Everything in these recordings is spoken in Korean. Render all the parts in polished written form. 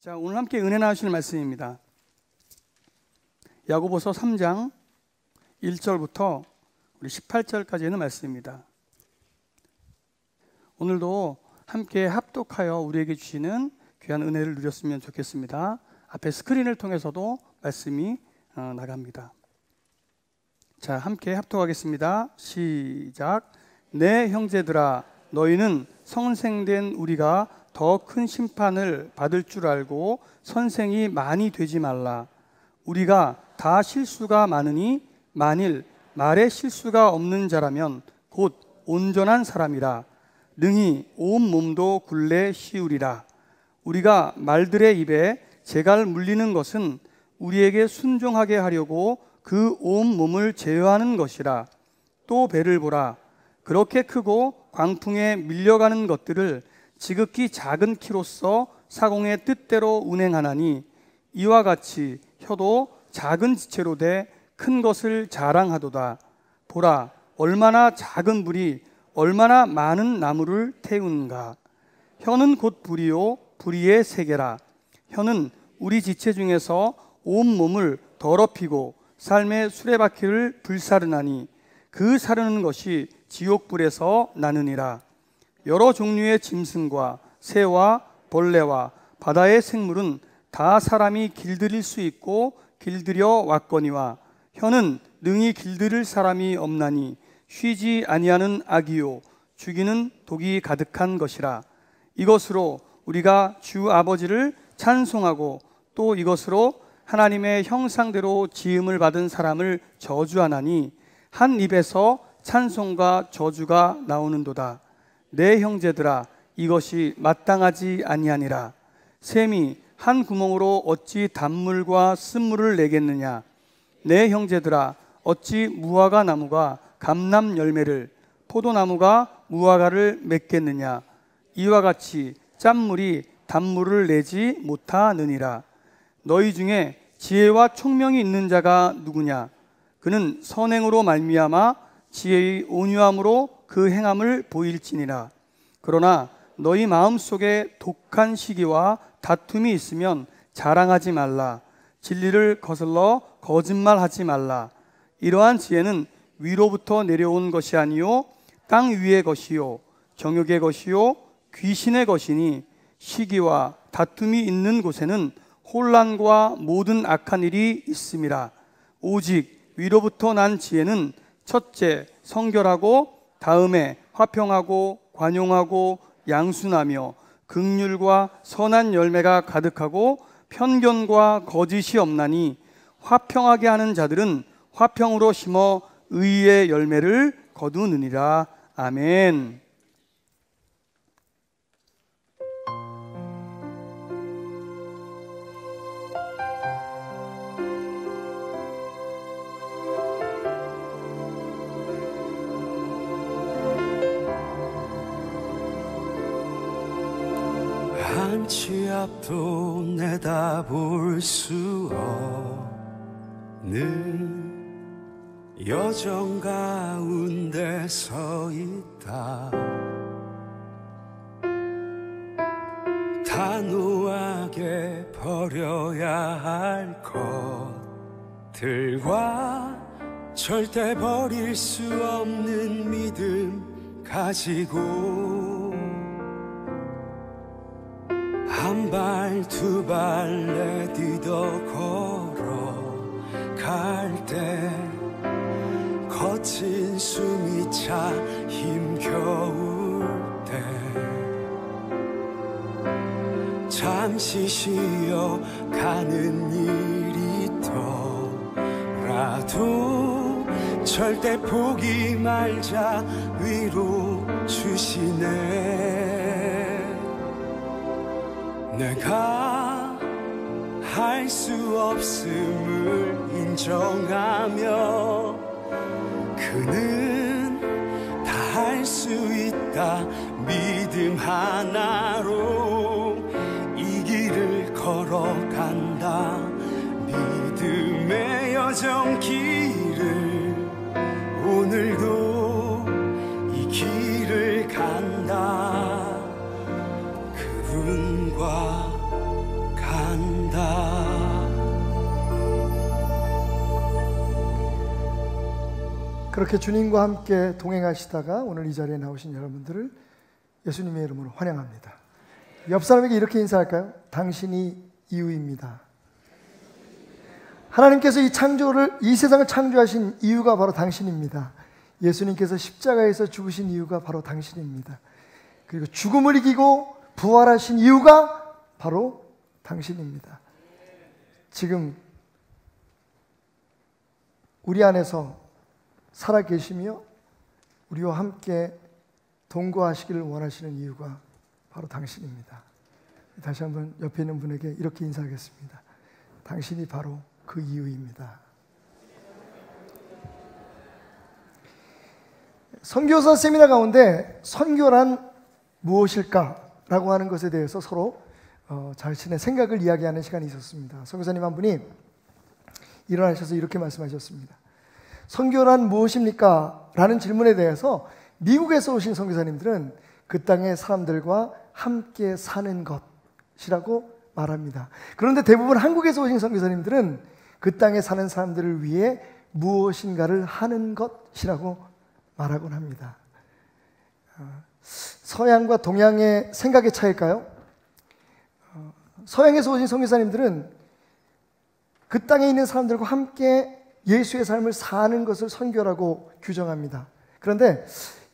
자, 오늘 함께 은혜 나누실 말씀입니다. 야고보서 3장 1절부터 우리 18절까지 있는 말씀입니다. 오늘도 함께 합독하여 우리에게 주시는 귀한 은혜를 누렸으면 좋겠습니다. 앞에 스크린을 통해서도 말씀이 나갑니다. 자, 함께 합독하겠습니다. 시작. 내 형제들아, 너희는 선생된 우리가 더 큰 심판을 받을 줄 알고 선생이 많이 되지 말라. 우리가 다 실수가 많으니 만일 말에 실수가 없는 자라면 곧 온전한 사람이라. 능히 온 몸도 굴레 씌우리라. 우리가 말들의 입에 재갈 물리는 것은 우리에게 순종하게 하려고 그 온 몸을 제어하는 것이라. 또 배를 보라. 그렇게 크고 광풍에 밀려가는 것들을 지극히 작은 키로서 사공의 뜻대로 운행하나니 이와 같이 혀도 작은 지체로 돼 큰 것을 자랑하도다. 보라, 얼마나 작은 불이 얼마나 많은 나무를 태우는가. 혀는 곧 불이요 불의의 세계라. 혀는 우리 지체 중에서 온 몸을 더럽히고 삶의 수레바퀴를 불사르나니 그 사르는 것이 지옥불에서 나느니라. 여러 종류의 짐승과 새와 벌레와 바다의 생물은 다 사람이 길들일 수 있고 길들여 왔거니와 혀는 능히 길들일 사람이 없나니 쉬지 아니하는 악이요 죽이는 독이 가득한 것이라. 이것으로 우리가 주 아버지를 찬송하고 또 이것으로 하나님의 형상대로 지음을 받은 사람을 저주하나니 한 입에서 찬송과 저주가 나오는도다. 내 형제들아, 이것이 마땅하지 아니하니라. 샘이 한 구멍으로 어찌 단물과 쓴물을 내겠느냐. 내 형제들아, 어찌 무화과 나무가 감람 열매를, 포도나무가 무화과를 맺겠느냐. 이와 같이 짠물이 단물을 내지 못하느니라. 너희 중에 지혜와 총명이 있는 자가 누구냐. 그는 선행으로 말미암아 지혜의 온유함으로 그 행함을 보일지니라. 그러나 너희 마음속에 독한 시기와 다툼이 있으면 자랑하지 말라. 진리를 거슬러 거짓말하지 말라. 이러한 지혜는 위로부터 내려온 것이 아니요 땅 위의 것이요 정욕의 것이요 귀신의 것이니 시기와 다툼이 있는 곳에는 혼란과 모든 악한 일이 있음이라. 오직 위로부터 난 지혜는 첫째 성결하고 다음에 화평하고 관용하고 양순하며 긍휼과 선한 열매가 가득하고 편견과 거짓이 없나니 화평하게 하는 자들은 화평으로 심어 의의 열매를 거두느니라. 아멘. 한 치 앞도 내다볼 수 없는 여정 가운데 서 있다. 단호하게 버려야 할 것들과 절대 버릴 수 없는 믿음 가지고 한 발 두 발 내딛어 걸어갈 때 거친 숨이 차 힘겨울 때 잠시 쉬어 가는 일이 있더라도 절대 포기 말자 위로 주시네. 내가 할 수 없음을 인정하며 그는 다 할 수 있다 믿음 하나로 이 길을 걸어간다. 믿음의 여정 길을 오늘도 이 길을 간다. 그분과 그렇게 주님과 함께 동행하시다가 오늘 이 자리에 나오신 여러분들을 예수님의 이름으로 환영합니다. 옆 사람에게 이렇게 인사할까요? 당신이 이유입니다. 하나님께서 이 세상을 창조하신 이유가 바로 당신입니다. 예수님께서 십자가에서 죽으신 이유가 바로 당신입니다. 그리고 죽음을 이기고 부활하신 이유가 바로 당신입니다. 지금 우리 안에서 살아계시며 우리와 함께 동거하시기를 원하시는 이유가 바로 당신입니다. 다시 한번 옆에 있는 분에게 이렇게 인사하겠습니다. 당신이 바로 그 이유입니다. 선교사 세미나 가운데 선교란 무엇일까라고 하는 것에 대해서 서로 자신의 생각을 이야기하는 시간이 있었습니다. 선교사님 한 분이 일어나셔서 이렇게 말씀하셨습니다. 선교란 무엇입니까? 라는 질문에 대해서 미국에서 오신 선교사님들은 그 땅의 사람들과 함께 사는 것이라고 말합니다. 그런데 대부분 한국에서 오신 선교사님들은 그 땅에 사는 사람들을 위해 무엇인가를 하는 것이라고 말하곤 합니다. 서양과 동양의 생각의 차이일까요? 서양에서 오신 선교사님들은 그 땅에 있는 사람들과 함께 예수의 삶을 사는 것을 선교라고 규정합니다. 그런데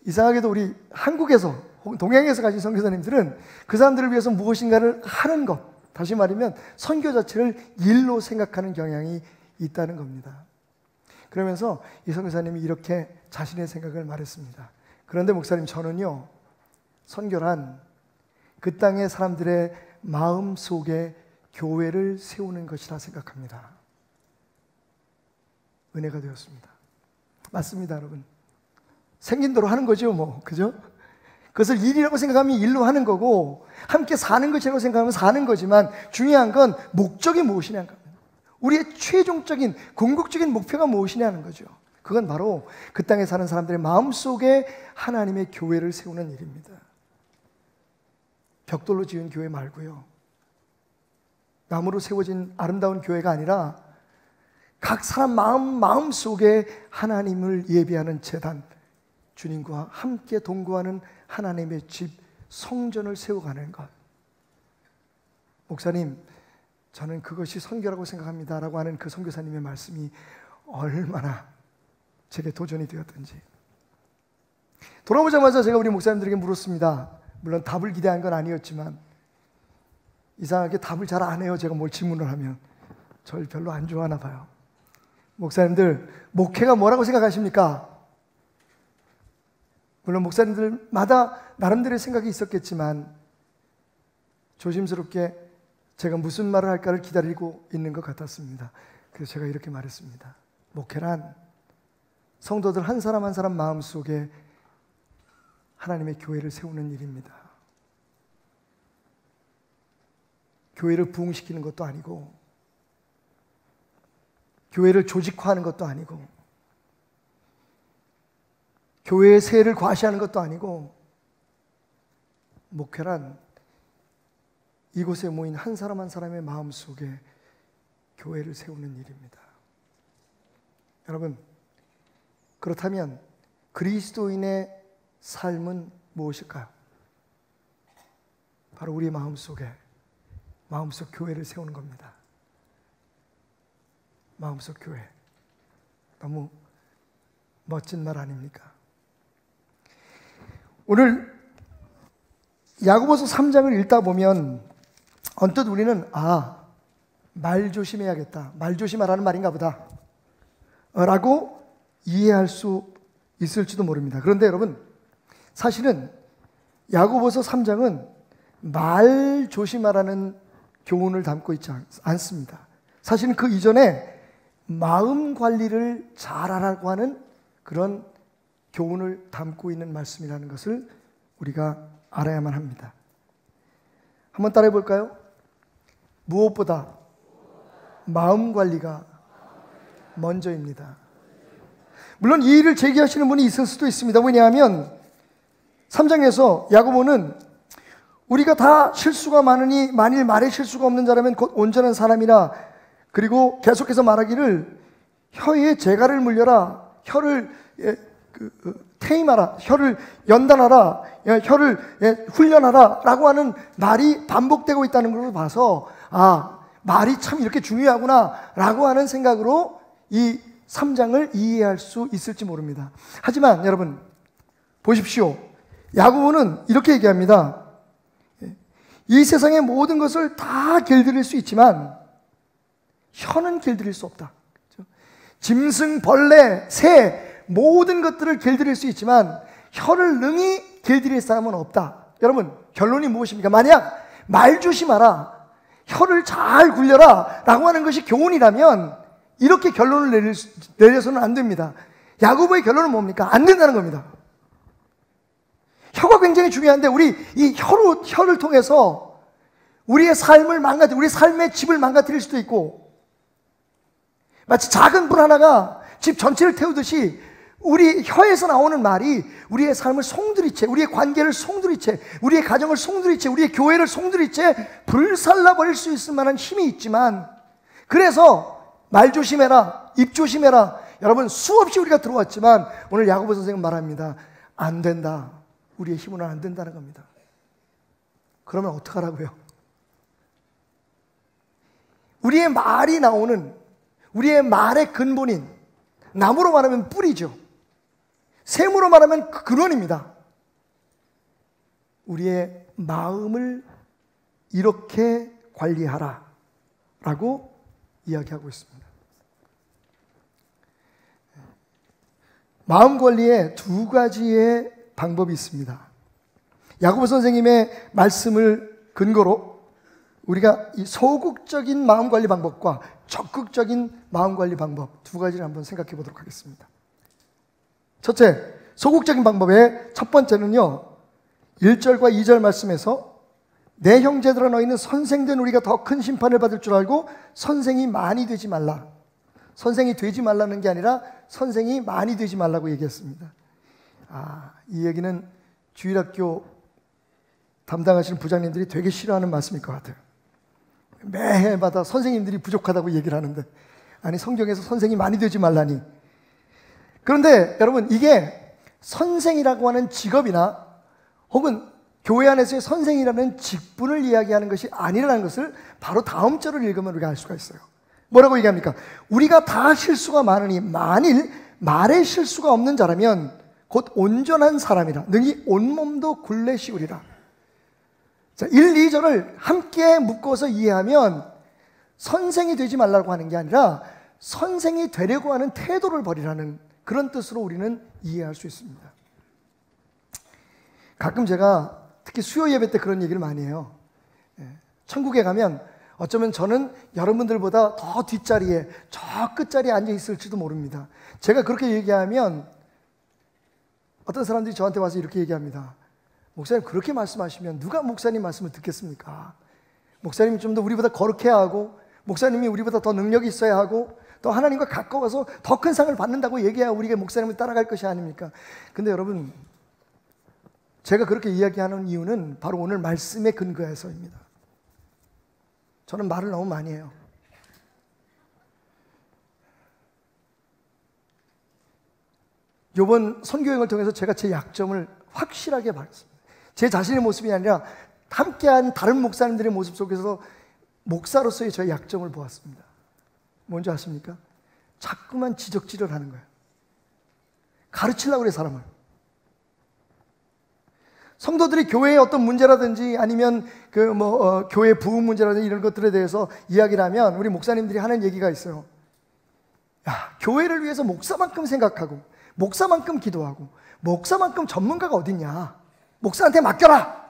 이상하게도 우리 한국에서 혹은 동양에서 가신 선교사님들은 그 사람들을 위해서 무엇인가를 하는 것, 다시 말하면 선교 자체를 일로 생각하는 경향이 있다는 겁니다. 그러면서 이 선교사님이 이렇게 자신의 생각을 말했습니다. 그런데 목사님, 저는요, 선교란 그 땅의 사람들의 마음 속에 교회를 세우는 것이라 생각합니다. 은혜가 되었습니다. 맞습니다, 여러분. 생긴 대로 하는 거죠, 뭐. 그죠? 그것을 일이라고 생각하면 일로 하는 거고, 함께 사는 것이라고 생각하면 사는 거지만, 중요한 건 목적이 무엇이냐는 겁니다. 우리의 최종적인, 궁극적인 목표가 무엇이냐는 거죠. 그건 바로 그 땅에 사는 사람들의 마음속에 하나님의 교회를 세우는 일입니다. 벽돌로 지은 교회 말고요. 나무로 세워진 아름다운 교회가 아니라 각 사람 마음속에 하나님을 예배하는 제단, 주님과 함께 동거하는 하나님의 집, 성전을 세워가는 것. 목사님, 저는 그것이 선교라고 생각합니다 라고 하는 그 선교사님의 말씀이 얼마나 제게 도전이 되었던지. 돌아오자마자 제가 우리 목사님들에게 물었습니다. 물론 답을 기대한 건 아니었지만 이상하게 답을 잘 안 해요. 제가 뭘 질문을 하면. 저를 별로 안 좋아하나 봐요. 목사님들, 목회가 뭐라고 생각하십니까? 물론 목사님들마다 나름대로의 생각이 있었겠지만 조심스럽게 제가 무슨 말을 할까를 기다리고 있는 것 같았습니다. 그래서 제가 이렇게 말했습니다. 목회란 성도들 한 사람 한 사람 마음속에 하나님의 교회를 세우는 일입니다. 교회를 부흥시키는 것도 아니고 교회를 조직화하는 것도 아니고 교회의 세를 과시하는 것도 아니고 목회란 이곳에 모인 한 사람 한 사람의 마음속에 교회를 세우는 일입니다. 여러분, 그렇다면 그리스도인의 삶은 무엇일까요? 바로 우리 마음속 교회를 세우는 겁니다. 마음속 교회. 너무 멋진 말 아닙니까? 오늘 야고보서 3장을 읽다 보면 언뜻 우리는 말 조심해야겠다. 말 조심하라는 말인가 보다 라고 이해할 수 있을지도 모릅니다. 그런데 여러분, 사실은 야고보서 3장은 말 조심하라는 교훈을 담고 있지 않습니다. 사실은 그 이전에 마음 관리를 잘하라고 하는 그런 교훈을 담고 있는 말씀이라는 것을 우리가 알아야만 합니다. 한번 따라해 볼까요? 무엇보다 마음 관리가 먼저입니다. 물론 이 일을 제기하시는 분이 있을 수도 있습니다. 왜냐하면 3장에서 야고보는 우리가 다 실수가 많으니 만일 말에 실수가 없는 자라면 곧 온전한 사람이라, 그리고 계속해서 말하기를 혀에 재갈을 물려라, 혀를 테임하라, 혀를 연단하라, 혀를 훈련하라 라고 하는 말이 반복되고 있다는 것을 봐서 말이 참 이렇게 중요하구나 라고 하는 생각으로 이 3장을 이해할 수 있을지 모릅니다. 하지만 여러분 보십시오. 야고보는 이렇게 얘기합니다. 이 세상의 모든 것을 다 길들일 수 있지만 혀는 길들일 수 없다. 짐승, 벌레, 새 모든 것들을 길들일 수 있지만 혀를 능히 길들일 사람은 없다. 여러분 결론이 무엇입니까? 만약 말 조심하라, 혀를 잘 굴려라 라고 하는 것이 교훈이라면 이렇게 결론을 내려서는 안 됩니다. 야고보의 결론은 뭡니까? 안 된다는 겁니다. 혀가 굉장히 중요한데 우리 이 혀를 통해서 우리의 삶을 망가뜨리고 우리 삶의 집을 망가뜨릴 수도 있고, 마치 작은 불 하나가 집 전체를 태우듯이 우리 혀에서 나오는 말이 우리의 삶을 송두리째, 우리의 관계를 송두리째, 우리의 가정을 송두리째, 우리의 교회를 송두리째 불살라버릴 수 있을 만한 힘이 있지만, 그래서 말 조심해라, 입 조심해라, 여러분 수없이 우리가 들어왔지만 오늘 야고보 선생은 말합니다. 안 된다. 우리의 힘으로는 안 된다는 겁니다. 그러면 어떡하라고요? 우리의 말이 나오는, 우리의 말의 근본인, 나무로 말하면 뿌리죠. 샘으로 말하면 근원입니다. 우리의 마음을 이렇게 관리하라 라고 이야기하고 있습니다. 마음 관리에 두 가지의 방법이 있습니다. 야고보 선생님의 말씀을 근거로 우리가 이 소극적인 마음 관리 방법과 적극적인 마음 관리 방법 두 가지를 한번 생각해 보도록 하겠습니다. 첫째, 소극적인 방법의 첫 번째는요, 1절과 2절 말씀에서 내 형제들아 너희는 선생된 우리가 더 큰 심판을 받을 줄 알고 선생이 많이 되지 말라. 선생이 되지 말라는 게 아니라 선생이 많이 되지 말라고 얘기했습니다. 이 얘기는 주일학교 담당하시는 부장님들이 되게 싫어하는 말씀일 것 같아요. 매해마다 선생님들이 부족하다고 얘기를 하는데, 아니 성경에서 선생이 많이 되지 말라니. 그런데 여러분, 이게 선생이라고 하는 직업이나 혹은 교회 안에서의 선생이라는 직분을 이야기하는 것이 아니라는 것을 바로 다음 절을 읽으면 우리가 알 수가 있어요. 뭐라고 얘기합니까? 우리가 다 실수가 많으니 만일 말에 실수가 없는 자라면 곧 온전한 사람이라 능히 온몸도 굴레 씌우리라. 자, 1, 2절을 함께 묶어서 이해하면 선생이 되지 말라고 하는 게 아니라 선생이 되려고 하는 태도를 버리라는 그런 뜻으로 우리는 이해할 수 있습니다. 가끔 제가 특히 수요 예배 때 그런 얘기를 많이 해요. 천국에 가면 어쩌면 저는 여러분들보다 더 뒷자리에, 저 끝자리에 앉아 있을지도 모릅니다. 제가 그렇게 얘기하면 어떤 사람들이 저한테 와서 이렇게 얘기합니다. 목사님 그렇게 말씀하시면 누가 목사님 말씀을 듣겠습니까? 목사님이 좀 더 우리보다 거룩해야 하고, 목사님이 우리보다 더 능력이 있어야 하고, 또 하나님과 가까워서 더 큰 상을 받는다고 얘기해야 우리가 목사님을 따라갈 것이 아닙니까? 근데 여러분, 제가 그렇게 이야기하는 이유는 바로 오늘 말씀에 근거해서입니다. 저는 말을 너무 많이 해요. 이번 선교행을 통해서 제가 제 약점을 확실하게 봤습니다. 제 자신의 모습이 아니라 함께한 다른 목사님들의 모습 속에서 목사로서의 저의 약점을 보았습니다. 뭔지 아십니까? 자꾸만 지적질을 하는 거예요. 가르치려고 그래, 사람을. 성도들이 교회의 어떤 문제라든지 아니면 교회 부흥 문제라든지 이런 것들에 대해서 이야기를 하면 우리 목사님들이 하는 얘기가 있어요. 야, 교회를 위해서 목사만큼 생각하고 목사만큼 기도하고 목사만큼 전문가가 어딨냐, 목사한테 맡겨라.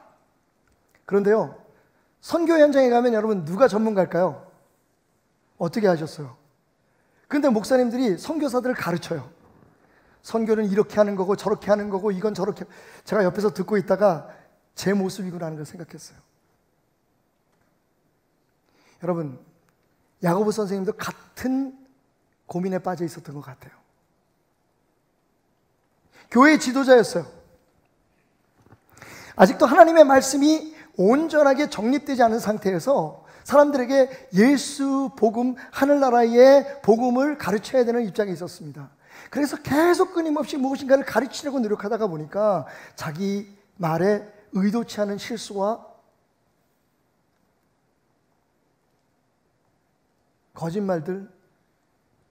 그런데요, 선교 현장에 가면 여러분 누가 전문가일까요? 어떻게 하셨어요? 그런데 목사님들이 선교사들을 가르쳐요. 선교는 이렇게 하는 거고 저렇게 하는 거고 이건 저렇게. 제가 옆에서 듣고 있다가 제 모습이구나 하는 걸 생각했어요. 여러분, 야고보 선생님도 같은 고민에 빠져 있었던 것 같아요. 교회의 지도자였어요. 아직도 하나님의 말씀이 온전하게 정립되지 않은 상태에서 사람들에게 예수 복음, 하늘나라의 복음을 가르쳐야 되는 입장에 있었습니다. 그래서 계속 끊임없이 무엇인가를 가르치려고 노력하다가 보니까 자기 말에 의도치 않은 실수와 거짓말들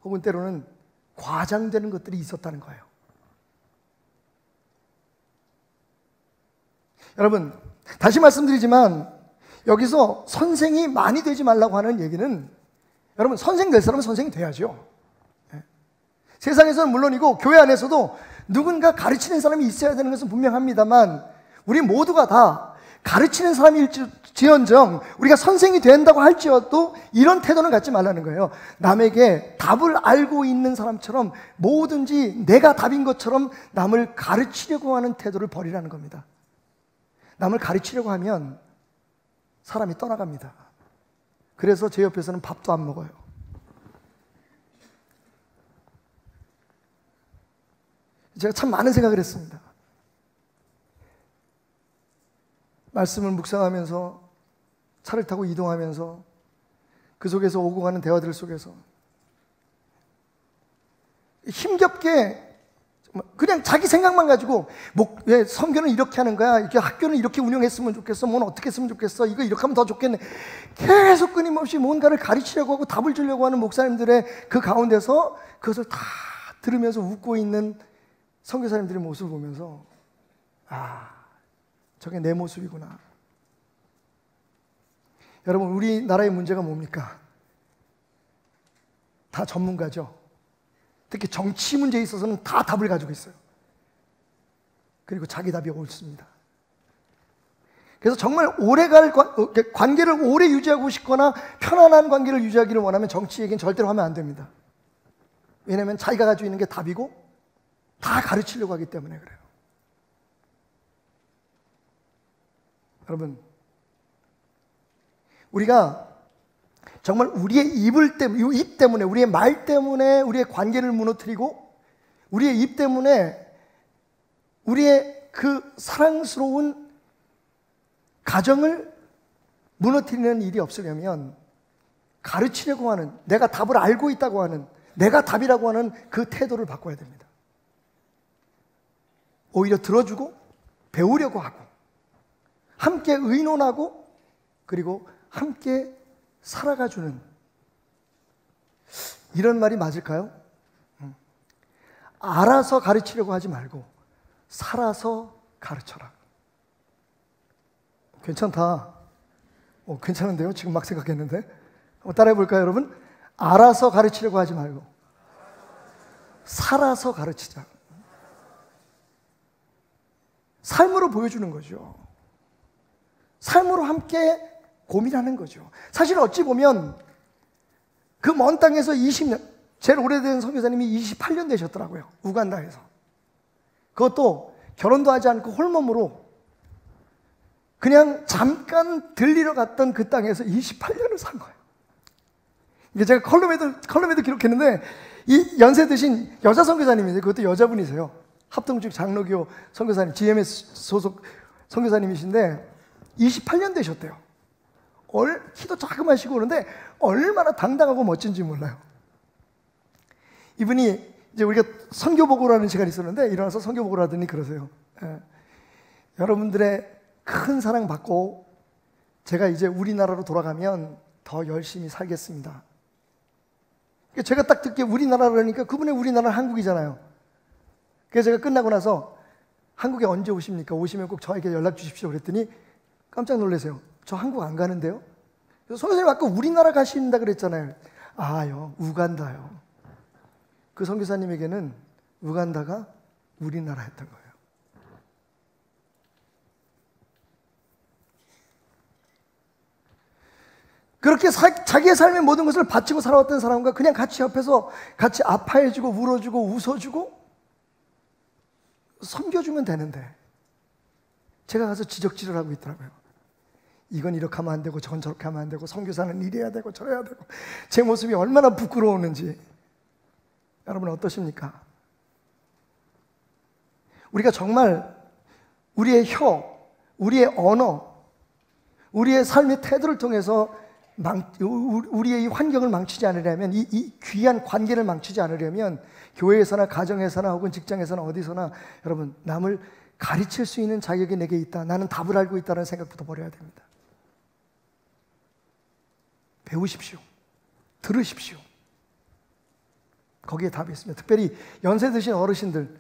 혹은 때로는 과장되는 것들이 있었다는 거예요. 여러분, 다시 말씀드리지만 여기서 선생이 많이 되지 말라고 하는 얘기는, 여러분, 선생 될 사람은 선생이 돼야죠. 세상에서는 물론이고 교회 안에서도 누군가 가르치는 사람이 있어야 되는 것은 분명합니다만, 우리 모두가 다 가르치는 사람일지언정 우리가 선생이 된다고 할지어도 이런 태도는 갖지 말라는 거예요. 남에게 답을 알고 있는 사람처럼 뭐든지 내가 답인 것처럼 남을 가르치려고 하는 태도를 버리라는 겁니다. 남을 가르치려고 하면 사람이 떠나갑니다. 그래서 제 옆에서는 밥도 안 먹어요. 제가 참 많은 생각을 했습니다. 말씀을 묵상하면서 차를 타고 이동하면서 그 속에서 오고 가는 대화들 속에서 힘겹게 그냥 자기 생각만 가지고 왜 선교는 이렇게 하는 거야? 이렇게 학교는 이렇게 운영했으면 좋겠어. 뭔 어떻게 했으면 좋겠어. 이거 이렇게 하면 더 좋겠네. 계속 끊임없이 뭔가를 가르치려고 하고 답을 주려고 하는 목사님들의 그 가운데서 그것을 다 들으면서 웃고 있는 선교사님들의 모습을 보면서 저게 내 모습이구나. 여러분, 우리나라의 문제가 뭡니까? 다 전문가죠. 특히 정치 문제에 있어서는 다 답을 가지고 있어요. 그리고 자기 답이 옳습니다. 그래서 정말 관계를 오래 유지하고 싶거나 편안한 관계를 유지하기를 원하면 정치 얘기는 절대로 하면 안 됩니다. 왜냐하면 자기가 가지고 있는 게 답이고 다 가르치려고 하기 때문에 그래요. 여러분, 우리가 정말 우리의 입 때문에, 우리의 말 때문에 우리의 관계를 무너뜨리고 우리의 입 때문에 우리의 그 사랑스러운 가정을 무너뜨리는 일이 없으려면 가르치려고 하는, 내가 답을 알고 있다고 하는, 내가 답이라고 하는 그 태도를 바꿔야 됩니다. 오히려 들어주고 배우려고 하고 함께 의논하고 그리고 함께 살아가주는, 이런 말이 맞을까요? 알아서 가르치려고 하지 말고 살아서 가르쳐라. 괜찮다. 괜찮은데요? 지금 막 생각했는데. 한번 따라해 볼까요, 여러분? 알아서 가르치려고 하지 말고 살아서 가르치자. 삶으로 보여주는 거죠. 삶으로 함께 고민하는 거죠. 사실 어찌 보면 그 먼 땅에서 20년, 제일 오래된 선교사님이 28년 되셨더라고요. 우간다에서. 그것도 결혼도 하지 않고 홀몸으로 그냥 잠깐 들리러 갔던 그 땅에서 28년을 산 거예요. 이게 제가 컬럼에도 기록했는데, 이 연세 드신 여자 선교사님인데 그것도 여자분이세요. 합동직 장로교 선교사님, GMS 소속 선교사님이신데 28년 되셨대요. 키도 자그마시고 그런데 얼마나 당당하고 멋진지 몰라요. 이분이 이제 우리가 선교보고를 하는 시간이 있었는데 일어나서 선교보고를 하더니 그러세요. 여러분들의 큰 사랑 받고 제가 이제 우리나라로 돌아가면 더 열심히 살겠습니다. 제가 딱 듣기에 우리나라로 하니까 그분의 우리나라는 한국이잖아요. 그래서 제가 끝나고 나서 한국에 언제 오십니까? 오시면 꼭 저에게 연락 주십시오. 그랬더니 깜짝 놀라세요. 저 한국 안 가는데요? 그래서 선교사님 아까 우리나라 가신다 그랬잖아요. 우간다요. 그 선교사님에게는 우간다가 우리나라였던 거예요. 그렇게 자기의 삶의 모든 것을 바치고 살아왔던 사람과 그냥 같이 옆에서 같이 아파해주고 울어주고 웃어주고 섬겨주면 되는데 제가 가서 지적질을 하고 있더라고요. 이건 이렇게 하면 안 되고 저건 저렇게 하면 안 되고 선교사는 이래야 되고 저래야 되고, 제 모습이 얼마나 부끄러웠는지. 여러분 어떠십니까? 우리가 정말 우리의 혀, 우리의 언어, 우리의 삶의 태도를 통해서 우리의 이 환경을 망치지 않으려면, 이 귀한 관계를 망치지 않으려면 교회에서나 가정에서나 혹은 직장에서나 어디서나 여러분, 남을 가르칠 수 있는 자격이 내게 있다, 나는 답을 알고 있다는 생각부터 버려야 됩니다. 배우십시오. 들으십시오. 거기에 답이 있습니다. 특별히 연세 드신 어르신들,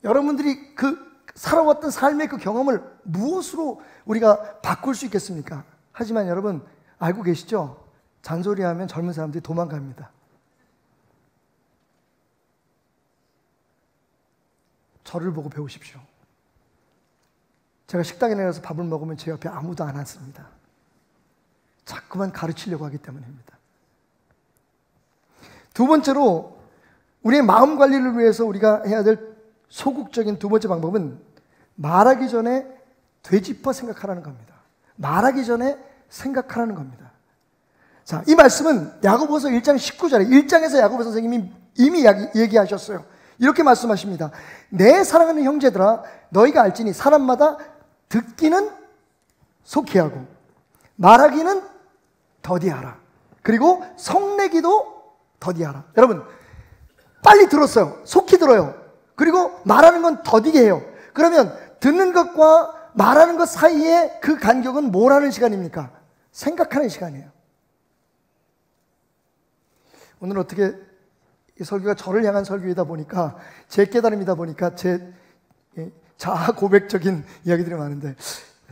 여러분들이 그 살아왔던 삶의 그 경험을 무엇으로 우리가 바꿀 수 있겠습니까? 하지만 여러분 알고 계시죠? 잔소리하면 젊은 사람들이 도망갑니다. 저를 보고 배우십시오. 제가 식당에 내려서 밥을 먹으면 제 옆에 아무도 안 앉습니다. 자꾸만 가르치려고 하기 때문입니다. 두 번째로 우리의 마음 관리를 위해서 우리가 해야 될 소극적인 두 번째 방법은 말하기 전에 되짚어 생각하라는 겁니다. 말하기 전에 생각하라는 겁니다. 자, 이 말씀은 야고보서 1장 19절에 1장에서 야고보 선생님이 이미 얘기하셨어요. 이렇게 말씀하십니다. 내 사랑하는 형제들아, 너희가 알지니 사람마다 듣기는 속히 하고 말하기는 더디하라. 그리고 성내기도 더디하라. 여러분, 빨리 들었어요. 속히 들어요. 그리고 말하는 건 더디게 해요. 그러면 듣는 것과 말하는 것 사이에 그 간격은 뭘 하는 시간입니까? 생각하는 시간이에요. 오늘 어떻게 이 설교가 저를 향한 설교이다 보니까, 제 깨달음이다 보니까 제 자아 고백적인 이야기들이 많은데,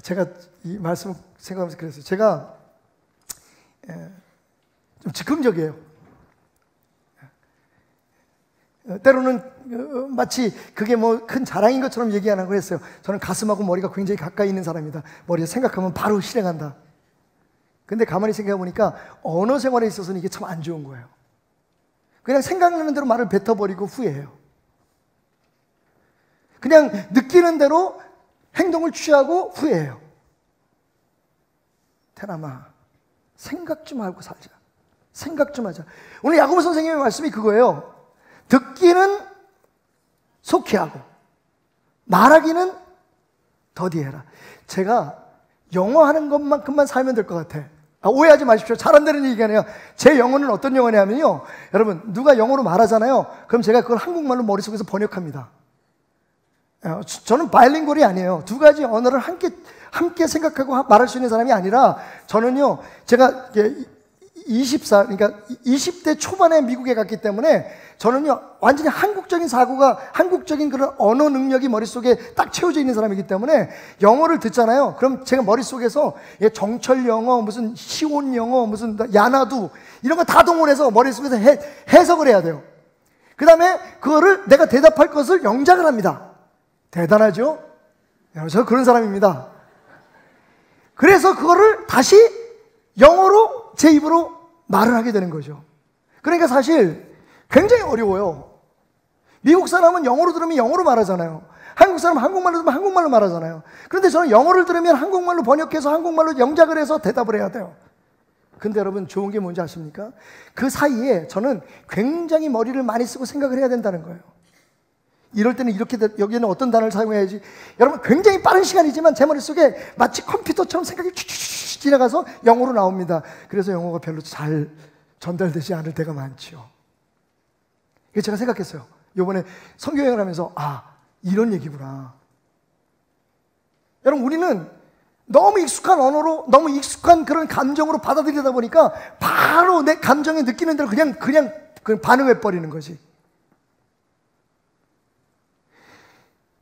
제가 이 말씀을 생각하면서 그랬어요. 제가 좀 즉흥적이에요. 때로는 마치 그게 뭐 큰 자랑인 것처럼 얘기 안 하고 그랬어요. 저는 가슴하고 머리가 굉장히 가까이 있는 사람이다. 머리에 생각하면 바로 실행한다. 근데 가만히 생각해 보니까 언어 생활에 있어서는 이게 참 안 좋은 거예요. 그냥 생각나는 대로 말을 뱉어버리고 후회해요. 그냥 느끼는 대로 행동을 취하고 후회해요. 태남아, 생각 좀 하고 살자. 생각 좀 하자. 오늘 야고보 선생님의 말씀이 그거예요. 듣기는 속히 하고 말하기는 더디해라. 제가 영어 하는 것만큼만 살면 될 것 같아. 오해하지 마십시오. 잘 안 되는 얘기가 아니에요. 제 영어는 어떤 영어냐면요, 여러분, 누가 영어로 말하잖아요. 그럼 제가 그걸 한국말로 머릿속에서 번역합니다. 저는 바이링구얼이 아니에요. 두 가지 언어를 함께 생각하고 말할 수 있는 사람이 아니라, 저는요, 제가 그러니까 20대 초반에 미국에 갔기 때문에 저는요, 완전히 한국적인 사고가, 한국적인 그런 언어 능력이 머릿속에 딱 채워져 있는 사람이기 때문에 영어를 듣잖아요. 그럼 제가 머릿속에서 정철 영어, 무슨 시온 영어, 무슨 야나두 이런 거 다 동원해서 머릿속에서 해석을 해야 돼요. 그 다음에 그거를 내가 대답할 것을 영작을 합니다. 대단하죠? 저 그런 사람입니다. 그래서 그거를 다시 영어로 제 입으로 말을 하게 되는 거죠. 그러니까 사실 굉장히 어려워요. 미국 사람은 영어로 들으면 영어로 말하잖아요. 한국 사람은 한국말로 들으면 한국말로 말하잖아요. 그런데 저는 영어를 들으면 한국말로 번역해서 한국말로 영작을 해서 대답을 해야 돼요. 근데 여러분, 좋은 게 뭔지 아십니까? 그 사이에 저는 굉장히 머리를 많이 쓰고 생각을 해야 된다는 거예요. 이럴 때는 이렇게, 여기에는 어떤 단어를 사용해야지. 여러분, 굉장히 빠른 시간이지만 제 머릿속에 마치 컴퓨터처럼 생각이 쭉 지나가서 영어로 나옵니다. 그래서 영어가 별로 잘 전달되지 않을 때가 많죠. 그래서 제가 생각했어요. 이번에 선교여행을 하면서, 이런 얘기구나. 여러분, 우리는 너무 익숙한 언어로, 너무 익숙한 그런 감정으로 받아들이다 보니까 바로 내 감정에 느끼는 대로 그냥 반응해버리는 거지.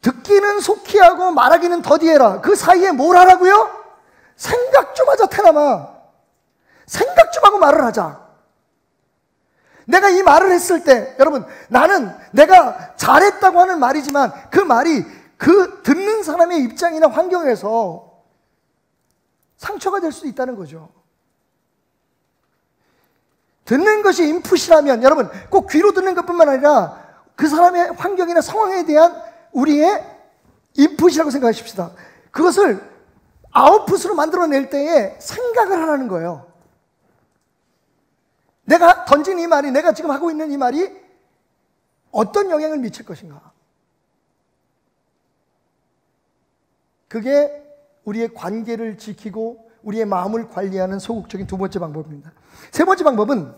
듣기는 속히 하고 말하기는 더디해라. 그 사이에 뭘 하라고요? 생각 좀 하자, 태남아. 생각 좀 하고 말을 하자. 내가 이 말을 했을 때, 여러분, 나는 내가 잘했다고 하는 말이지만 그 말이 그 듣는 사람의 입장이나 환경에서 상처가 될 수도 있다는 거죠. 듣는 것이 인풋이라면, 여러분, 꼭 귀로 듣는 것뿐만 아니라 그 사람의 환경이나 상황에 대한 우리의 인풋이라고 생각하십시다. 그것을 아웃풋으로 만들어낼 때에 생각을 하라는 거예요. 내가 던진 이 말이, 내가 지금 하고 있는 이 말이 어떤 영향을 미칠 것인가. 그게 우리의 관계를 지키고 우리의 마음을 관리하는 소극적인 두 번째 방법입니다. 세 번째 방법은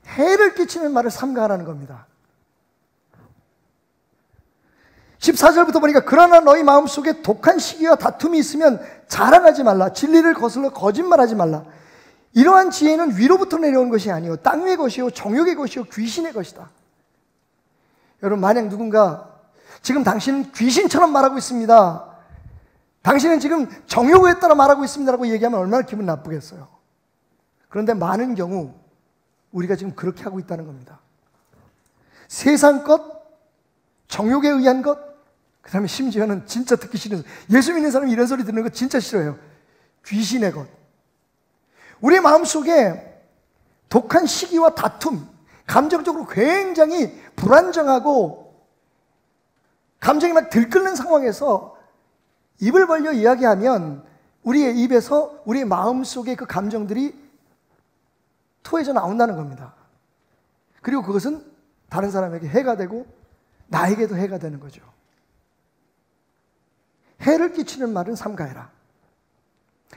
해를 끼치는 말을 삼가하라는 겁니다. 14절부터 보니까 그러나 너희 마음속에 독한 시기와 다툼이 있으면 자랑하지 말라. 진리를 거슬러 거짓말하지 말라. 이러한 지혜는 위로부터 내려온 것이 아니요 땅 위의 것이요 정욕의 것이요 귀신의 것이다. 여러분, 만약 누군가 지금 당신은 귀신처럼 말하고 있습니다, 당신은 지금 정욕에 따라 말하고 있습니다라고 얘기하면 얼마나 기분 나쁘겠어요. 그런데 많은 경우 우리가 지금 그렇게 하고 있다는 겁니다. 세상 것, 정욕에 의한 것, 그 다음에 심지어는 진짜 듣기 싫은, 예수 믿는 사람이 이런 소리 듣는 거 진짜 싫어요. 귀신의 것. 우리 마음속에 독한 시기와 다툼, 감정적으로 굉장히 불안정하고 감정이 막 들끓는 상황에서 입을 벌려 이야기하면 우리의 입에서 우리의 마음속에 그 감정들이 토해져 나온다는 겁니다. 그리고 그것은 다른 사람에게 해가 되고 나에게도 해가 되는 거죠. 해를 끼치는 말은 삼가해라.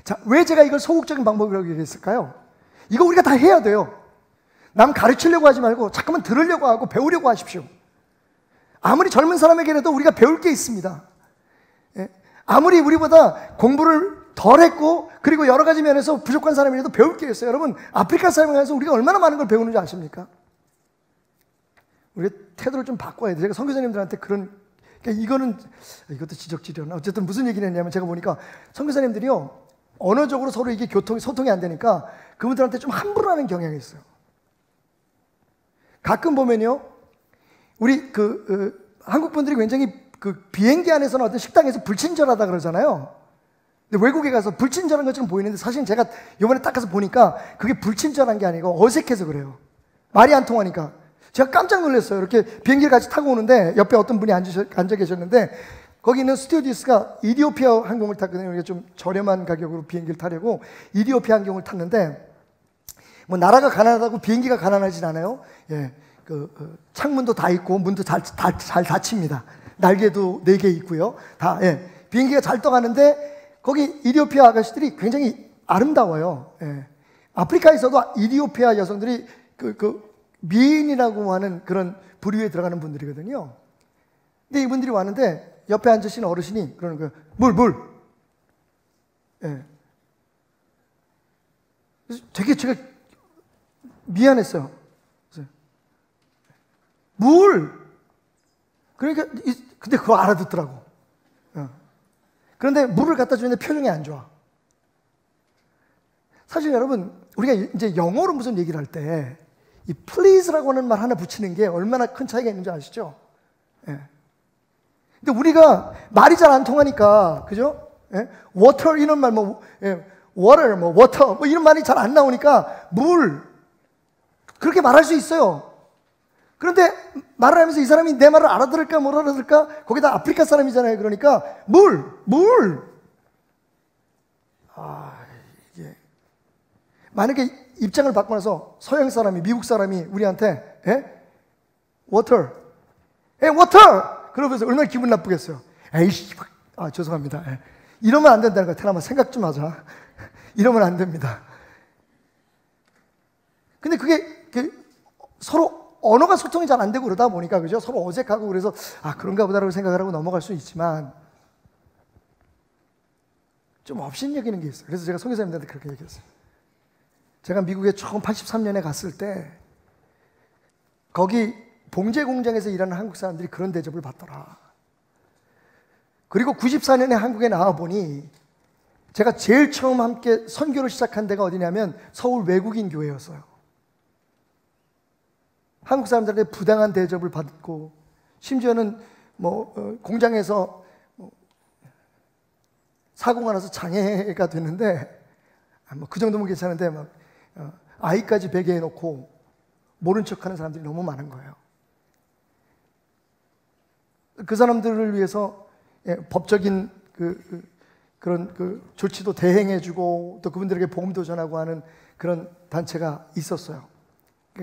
자, 왜 제가 이걸 소극적인 방법이라고 얘기했을까요? 이거 우리가 다 해야 돼요. 남 가르치려고 하지 말고 잠깐만 들으려고 하고 배우려고 하십시오. 아무리 젊은 사람에게라도 우리가 배울 게 있습니다. 예? 아무리 우리보다 공부를 덜 했고 그리고 여러 가지 면에서 부족한 사람이라도 배울 게 있어요. 여러분, 아프리카 사람에 가서 우리가 얼마나 많은 걸 배우는지 아십니까? 우리가 태도를 좀 바꿔야 돼요. 제가 선교사님들한테 이것도 지적질이었나? 어쨌든 무슨 얘기를 했냐면 제가 보니까 선교사님들이요, 언어적으로 서로 이게 소통이 안 되니까 그분들한테 좀 함부로 하는 경향이 있어요. 가끔 보면요, 우리 한국 분들이 굉장히 비행기 안에서나 어떤 식당에서 불친절하다 그러잖아요. 근데 외국에 가서 불친절한 것처럼 보이는데 사실 제가 이번에 딱 가서 보니까 그게 불친절한 게 아니고 어색해서 그래요. 말이 안 통하니까. 제가 깜짝 놀랐어요. 이렇게 비행기를 같이 타고 오는데 옆에 어떤 분이 앉아 계셨는데 거기 있는 스튜어디스가 이디오피아 항공을 탔거든요. 우리가 좀 저렴한 가격으로 비행기를 타려고 이디오피아 항공을 탔는데, 뭐 나라가 가난하다고 비행기가 가난하진 않아요. 예, 창문도 다 있고 문도 잘 닫힙니다. 날개도 4개 있고요. 다, 예, 비행기가 잘 떠가는데 거기 이디오피아 아가씨들이 굉장히 아름다워요. 예. 아프리카에서도 이디오피아 여성들이 미인이라고 하는 그런 부류에 들어가는 분들이거든요. 근데 이분들이 왔는데 옆에 앉으신 어르신이 그러는 거예요. 물. 예. 그래서 되게 제가 미안했어요. 그래서 물. 그러니까 근데 그거 알아듣더라고. 그런데 물을 갖다 주는데 표정이 안 좋아. 사실 여러분, 우리가 이제 영어로 무슨 얘기를 할 때 이 please라고 하는 말 하나 붙이는 게 얼마나 큰 차이가 있는지 아시죠? 예. 근데 우리가 말이 잘 안 통하니까, 그죠? 예? water 이런 말, water, water 이런 말이 잘 안 나오니까 물 그렇게 말할 수 있어요. 그런데 말을 하면서 이 사람이 내 말을 알아들을까 못 알아들을까? 거기다 아프리카 사람이잖아요. 그러니까 물. 이게 만약에 입장을 바꾸고 나서 서양 사람이, 미국 사람이 우리한테 water, water 그러면서 얼마나 기분 나쁘겠어요. 에이씨, 죄송합니다. 이러면 안 된다는 거야. 테라마 생각 좀 하자. 이러면 안 됩니다. 근데 그게 서로 언어가 소통이 잘 안 되고 그러다 보니까, 그죠? 서로 어색하고 그래서 그런가 보다라고 생각을 하고 넘어갈 수 있지만 좀 없인 여기는 게 있어요. 그래서 제가 선교사님들한테 그렇게 얘기했어요. 제가 미국에 처음 83년에 갔을 때 거기 봉제 공장에서 일하는 한국 사람들이 그런 대접을 받더라. 그리고 94년에 한국에 나와 보니 제가 제일 처음 함께 선교를 시작한 데가 어디냐면 서울 외국인 교회였어요. 한국 사람들한테 부당한 대접을 받고, 심지어는 공장에서 사고가 나서 장애가 됐는데 그 정도면 괜찮은데 아이까지 베개 해놓고 모른 척하는 사람들이 너무 많은 거예요. 그 사람들을 위해서 법적인 그런 조치도 대행해주고 또 그분들에게 보험도 전하고 하는 그런 단체가 있었어요.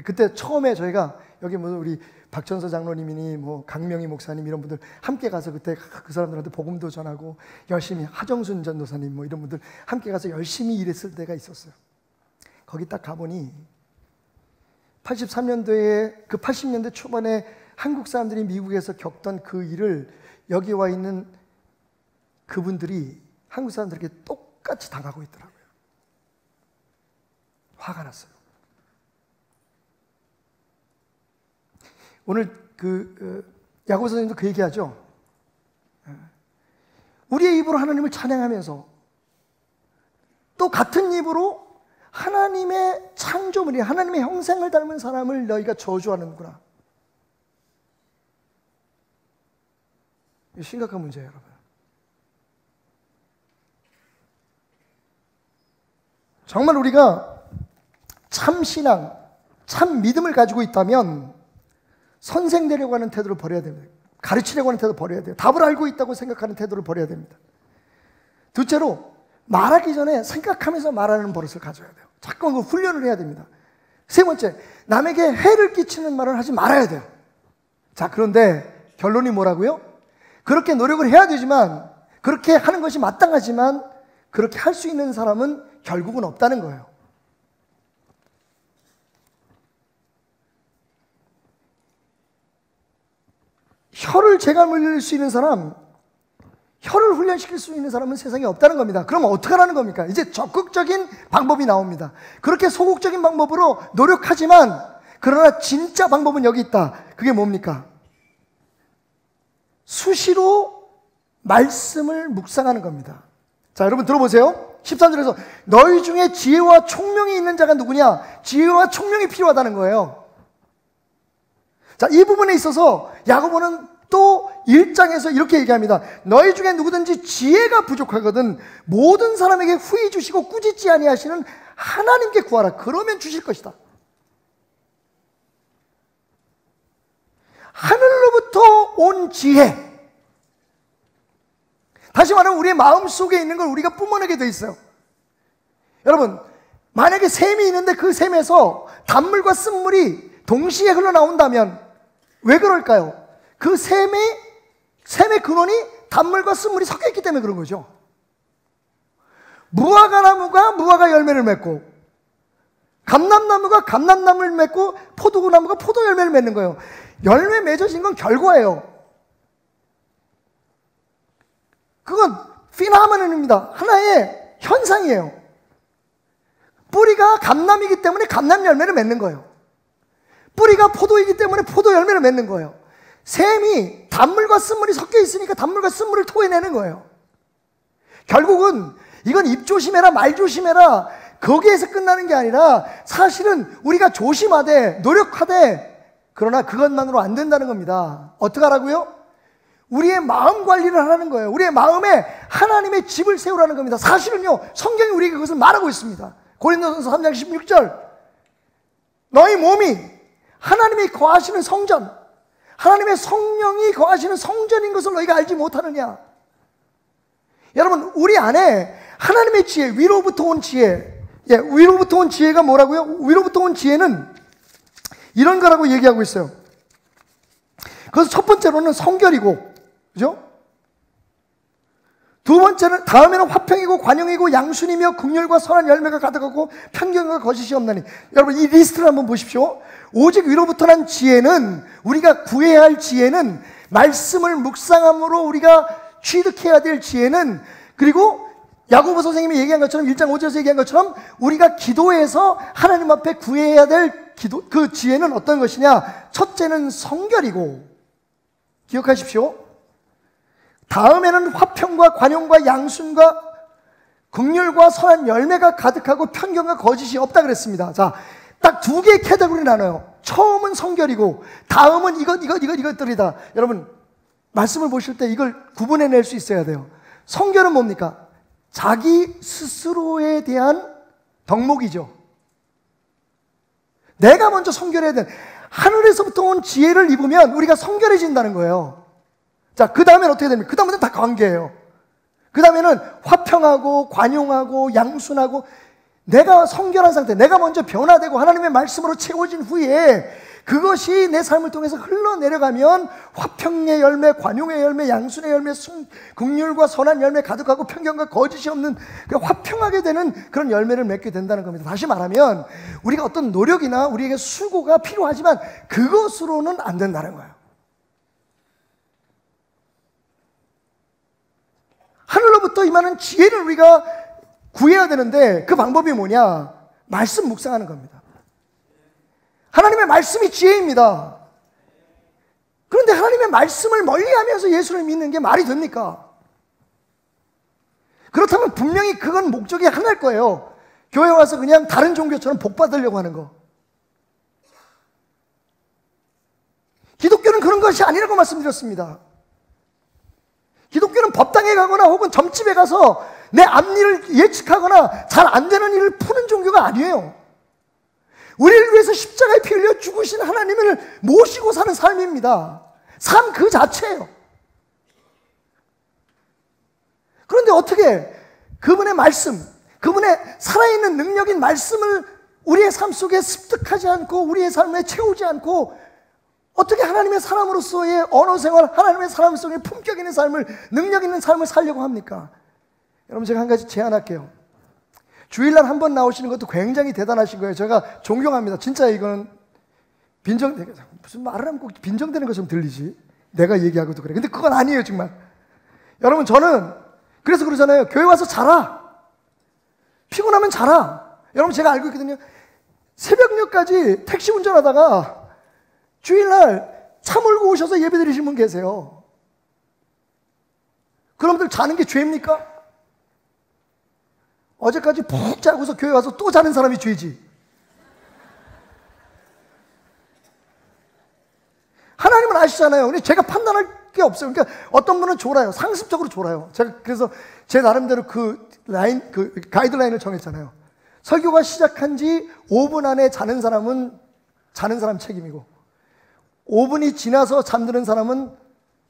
그때 처음에 저희가 여기 뭐 우리 박천서 장로님이니 뭐 강명희 목사님 이런 분들 함께 가서 그때 그 사람들한테 복음도 전하고 열심히 하정순 전도사님 뭐 이런 분들 함께 가서 열심히 일했을 때가 있었어요. 거기 딱 가보니 83년도에 그 80년대 초반에 한국 사람들이 미국에서 겪던 그 일을 여기 와 있는 그분들이 한국 사람들에게 똑같이 당하고 있더라고요. 화가 났어요. 오늘 야고보 선생님도 그 얘기하죠. 우리의 입으로 하나님을 찬양하면서 또 같은 입으로 하나님의 창조물이 하나님의 형상을 닮은 사람을 너희가 저주하는구나. 이거 심각한 문제예요, 여러분. 정말 우리가 참 신앙, 참 믿음을 가지고 있다면 선생 되려고 하는 태도를 버려야 됩니다. 가르치려고 하는 태도를 버려야 돼요. 답을 알고 있다고 생각하는 태도를 버려야 됩니다. 둘째로 말하기 전에 생각하면서 말하는 버릇을 가져야 돼요. 자꾸 그 훈련을 해야 됩니다. 세 번째, 남에게 해를 끼치는 말을 하지 말아야 돼요. 자, 그런데 결론이 뭐라고요? 그렇게 노력을 해야 되지만, 그렇게 하는 것이 마땅하지만 그렇게 할 수 있는 사람은 결국은 없다는 거예요. 혀를 제가 물릴 수 있는 사람, 혀를 훈련시킬 수 있는 사람은 세상에 없다는 겁니다. 그럼 어떻게 하라는 겁니까? 이제 적극적인 방법이 나옵니다. 그렇게 소극적인 방법으로 노력하지만 그러나 진짜 방법은 여기 있다. 그게 뭡니까? 수시로 말씀을 묵상하는 겁니다. 자, 여러분 들어보세요. 13절에서 너희 중에 지혜와 총명이 있는 자가 누구냐? 지혜와 총명이 필요하다는 거예요. 자, 이 부분에 있어서 야고보는 또 1장에서 이렇게 얘기합니다. 너희 중에 누구든지 지혜가 부족하거든 모든 사람에게 후히 주시고 꾸짖지 아니하시는 하나님께 구하라. 그러면 주실 것이다. 하늘로부터 온 지혜. 다시 말하면 우리의 마음속에 있는 걸 우리가 뿜어내게 돼 있어요. 여러분, 만약에 샘이 있는데 그 샘에서 단물과 쓴물이 동시에 흘러나온다면 왜 그럴까요? 그 샘의 근원이 단물과 쓴물이 섞여 있기 때문에 그런 거죠. 무화과 나무가 무화과 열매를 맺고 감람나무가 감람나무를 맺고 포도나무가 포도 열매를 맺는 거예요. 열매 맺어진 건 결과예요. 그건 피나메논입니다. 하나의 현상이에요. 뿌리가 감람이기 때문에 감람 열매를 맺는 거예요. 뿌리가 포도이기 때문에 포도 열매를 맺는 거예요. 샘이 단물과 쓴물이 섞여 있으니까 단물과 쓴물을 토해내는 거예요. 결국은 이건 입 조심해라 말 조심해라 거기에서 끝나는 게 아니라 사실은 우리가 조심하되 노력하되 그러나 그것만으로 안 된다는 겁니다. 어떻게 하라고요? 우리의 마음 관리를 하라는 거예요. 우리의 마음에 하나님의 집을 세우라는 겁니다. 사실은요 성경이 우리에게 그것을 말하고 있습니다. 고린도전서 3장 16절 너희 몸이 하나님이 거하시는 성전, 하나님의 성령이 거하시는 성전인 것을 너희가 알지 못하느냐. 여러분, 우리 안에 하나님의 지혜, 위로부터 온 지혜, 위로부터 온 지혜가 뭐라고요? 위로부터 온 지혜는 이런 거라고 얘기하고 있어요. 그래서 첫 번째로는 성결이고, 그죠? 두 번째는 다음에는 화평이고 관용이고 양순이며 긍휼과 선한 열매가 가득하고 편견과 거짓이 없나니. 여러분 이 리스트를 한번 보십시오. 오직 위로부터 난 지혜는, 우리가 구해야 할 지혜는, 말씀을 묵상함으로 우리가 취득해야 될 지혜는, 그리고 야고보 선생님이 얘기한 것처럼 1장 5절에서 얘기한 것처럼 우리가 기도해서 하나님 앞에 구해야 될 그 지혜는 어떤 것이냐? 첫째는 성결이고, 기억하십시오. 다음에는 화평과 관용과 양순과 긍휼과 선한 열매가 가득하고 편견과 거짓이 없다 그랬습니다. 자, 딱 두 개의 카테고리 나눠요. 처음은 성결이고 다음은 이것들이다. 여러분 말씀을 보실 때 이걸 구분해낼 수 있어야 돼요. 성결은 뭡니까? 자기 스스로에 대한 덕목이죠. 내가 먼저 성결해야 돼. 하늘에서부터 온 지혜를 입으면 우리가 성결해진다는 거예요. 자, 그 다음엔 어떻게 됩니까? 그 다음에는 다 관계예요. 그 다음에는 화평하고 관용하고 양순하고 내가 성결한 상태, 내가 먼저 변화되고 하나님의 말씀으로 채워진 후에 그것이 내 삶을 통해서 흘러내려가면 화평의 열매, 관용의 열매, 양순의 열매, 긍휼과 선한 열매 가득하고 편견과 거짓이 없는 화평하게 되는 그런 열매를 맺게 된다는 겁니다. 다시 말하면 우리가 어떤 노력이나 우리에게 수고가 필요하지만 그것으로는 안 된다는 거예요. 하늘로부터 임하는 지혜를 우리가 구해야 되는데 그 방법이 뭐냐? 말씀 묵상하는 겁니다. 하나님의 말씀이 지혜입니다. 그런데 하나님의 말씀을 멀리하면서 예수를 믿는 게 말이 됩니까? 그렇다면 분명히 그건 목적이 하나일 거예요. 교회 와서 그냥 다른 종교처럼 복 받으려고 하는 거. 기독교는 그런 것이 아니라고 말씀드렸습니다. 기독교는 법당에 가거나 혹은 점집에 가서 내 앞일을 예측하거나 잘 안 되는 일을 푸는 종교가 아니에요. 우리를 위해서 십자가에 피 흘려 죽으신 하나님을 모시고 사는 삶입니다. 삶 그 자체예요. 그런데 어떻게 그분의 말씀, 그분의 살아있는 능력인 말씀을 우리의 삶 속에 습득하지 않고 우리의 삶에 채우지 않고 어떻게 하나님의 사람으로서의 언어 생활, 하나님의 사람 속의 품격 있는 삶을, 능력 있는 삶을 살려고 합니까? 여러분, 제가 한 가지 제안할게요. 주일날 한 번 나오시는 것도 굉장히 대단하신 거예요. 제가 존경합니다. 진짜 이거는 무슨 말을 하면 꼭 빈정되는 것처럼 들리지. 내가 얘기하고도 그래. 근데 그건 아니에요, 정말. 여러분, 저는 그래서 그러잖아요. 교회 와서 자라. 피곤하면 자라. 여러분, 제가 알고 있거든요. 새벽녘까지 택시 운전하다가 주일날 차 몰고 오셔서 예배 드리신 분 계세요. 그럼들 자는 게 죄입니까? 어제까지 푹 자고서 교회 와서 또 자는 사람이 죄지. 하나님은 아시잖아요. 근데 제가 판단할 게 없어요. 그러니까 어떤 분은 졸아요. 상습적으로 졸아요. 제가 그래서 제 나름대로 그 가이드라인을 정했잖아요. 설교가 시작한 지 5분 안에 자는 사람은 자는 사람 책임이고 5분이 지나서 잠드는 사람은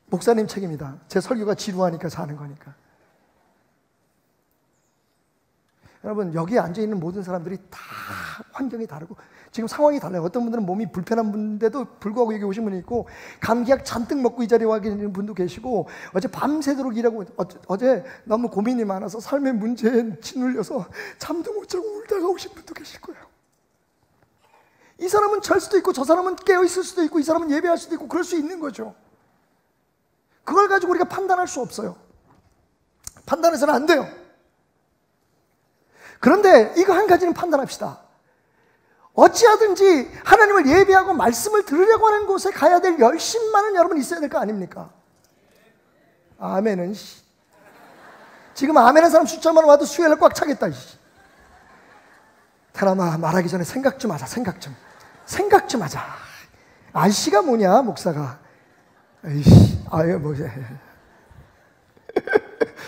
목사님 책임이다. 제 설교가 지루하니까 자는 거니까. 여러분, 여기에 앉아있는 모든 사람들이 다 환경이 다르고 지금 상황이 달라요. 어떤 분들은 몸이 불편한 분인데도 불구하고 여기 오신 분이 있고 감기약 잔뜩 먹고 이 자리에 와 계시는 분도 계시고 어제 밤새도록 일하고 어제 너무 고민이 많아서 삶의 문제에 짓눌려서 잠도 못 자고 울다가 오신 분도 계실 거예요. 이 사람은 잘 수도 있고 저 사람은 깨어있을 수도 있고 이 사람은 예배할 수도 있고 그럴 수 있는 거죠. 그걸 가지고 우리가 판단할 수 없어요. 판단해서는 안 돼요. 그런데 이거 한 가지는 판단합시다. 어찌하든지 하나님을 예배하고 말씀을 들으려고 하는 곳에 가야 될 열심만은 여러분 있어야 될 거 아닙니까? 아멘은 지금 아멘한 사람 숫자만 와도 수요일날 꽉 차겠다. 사람아, 말하기 전에 생각 좀 하자. 생각 좀 하자. 아이씨가 뭐냐, 목사가. 에이씨, 아유, 뭐야.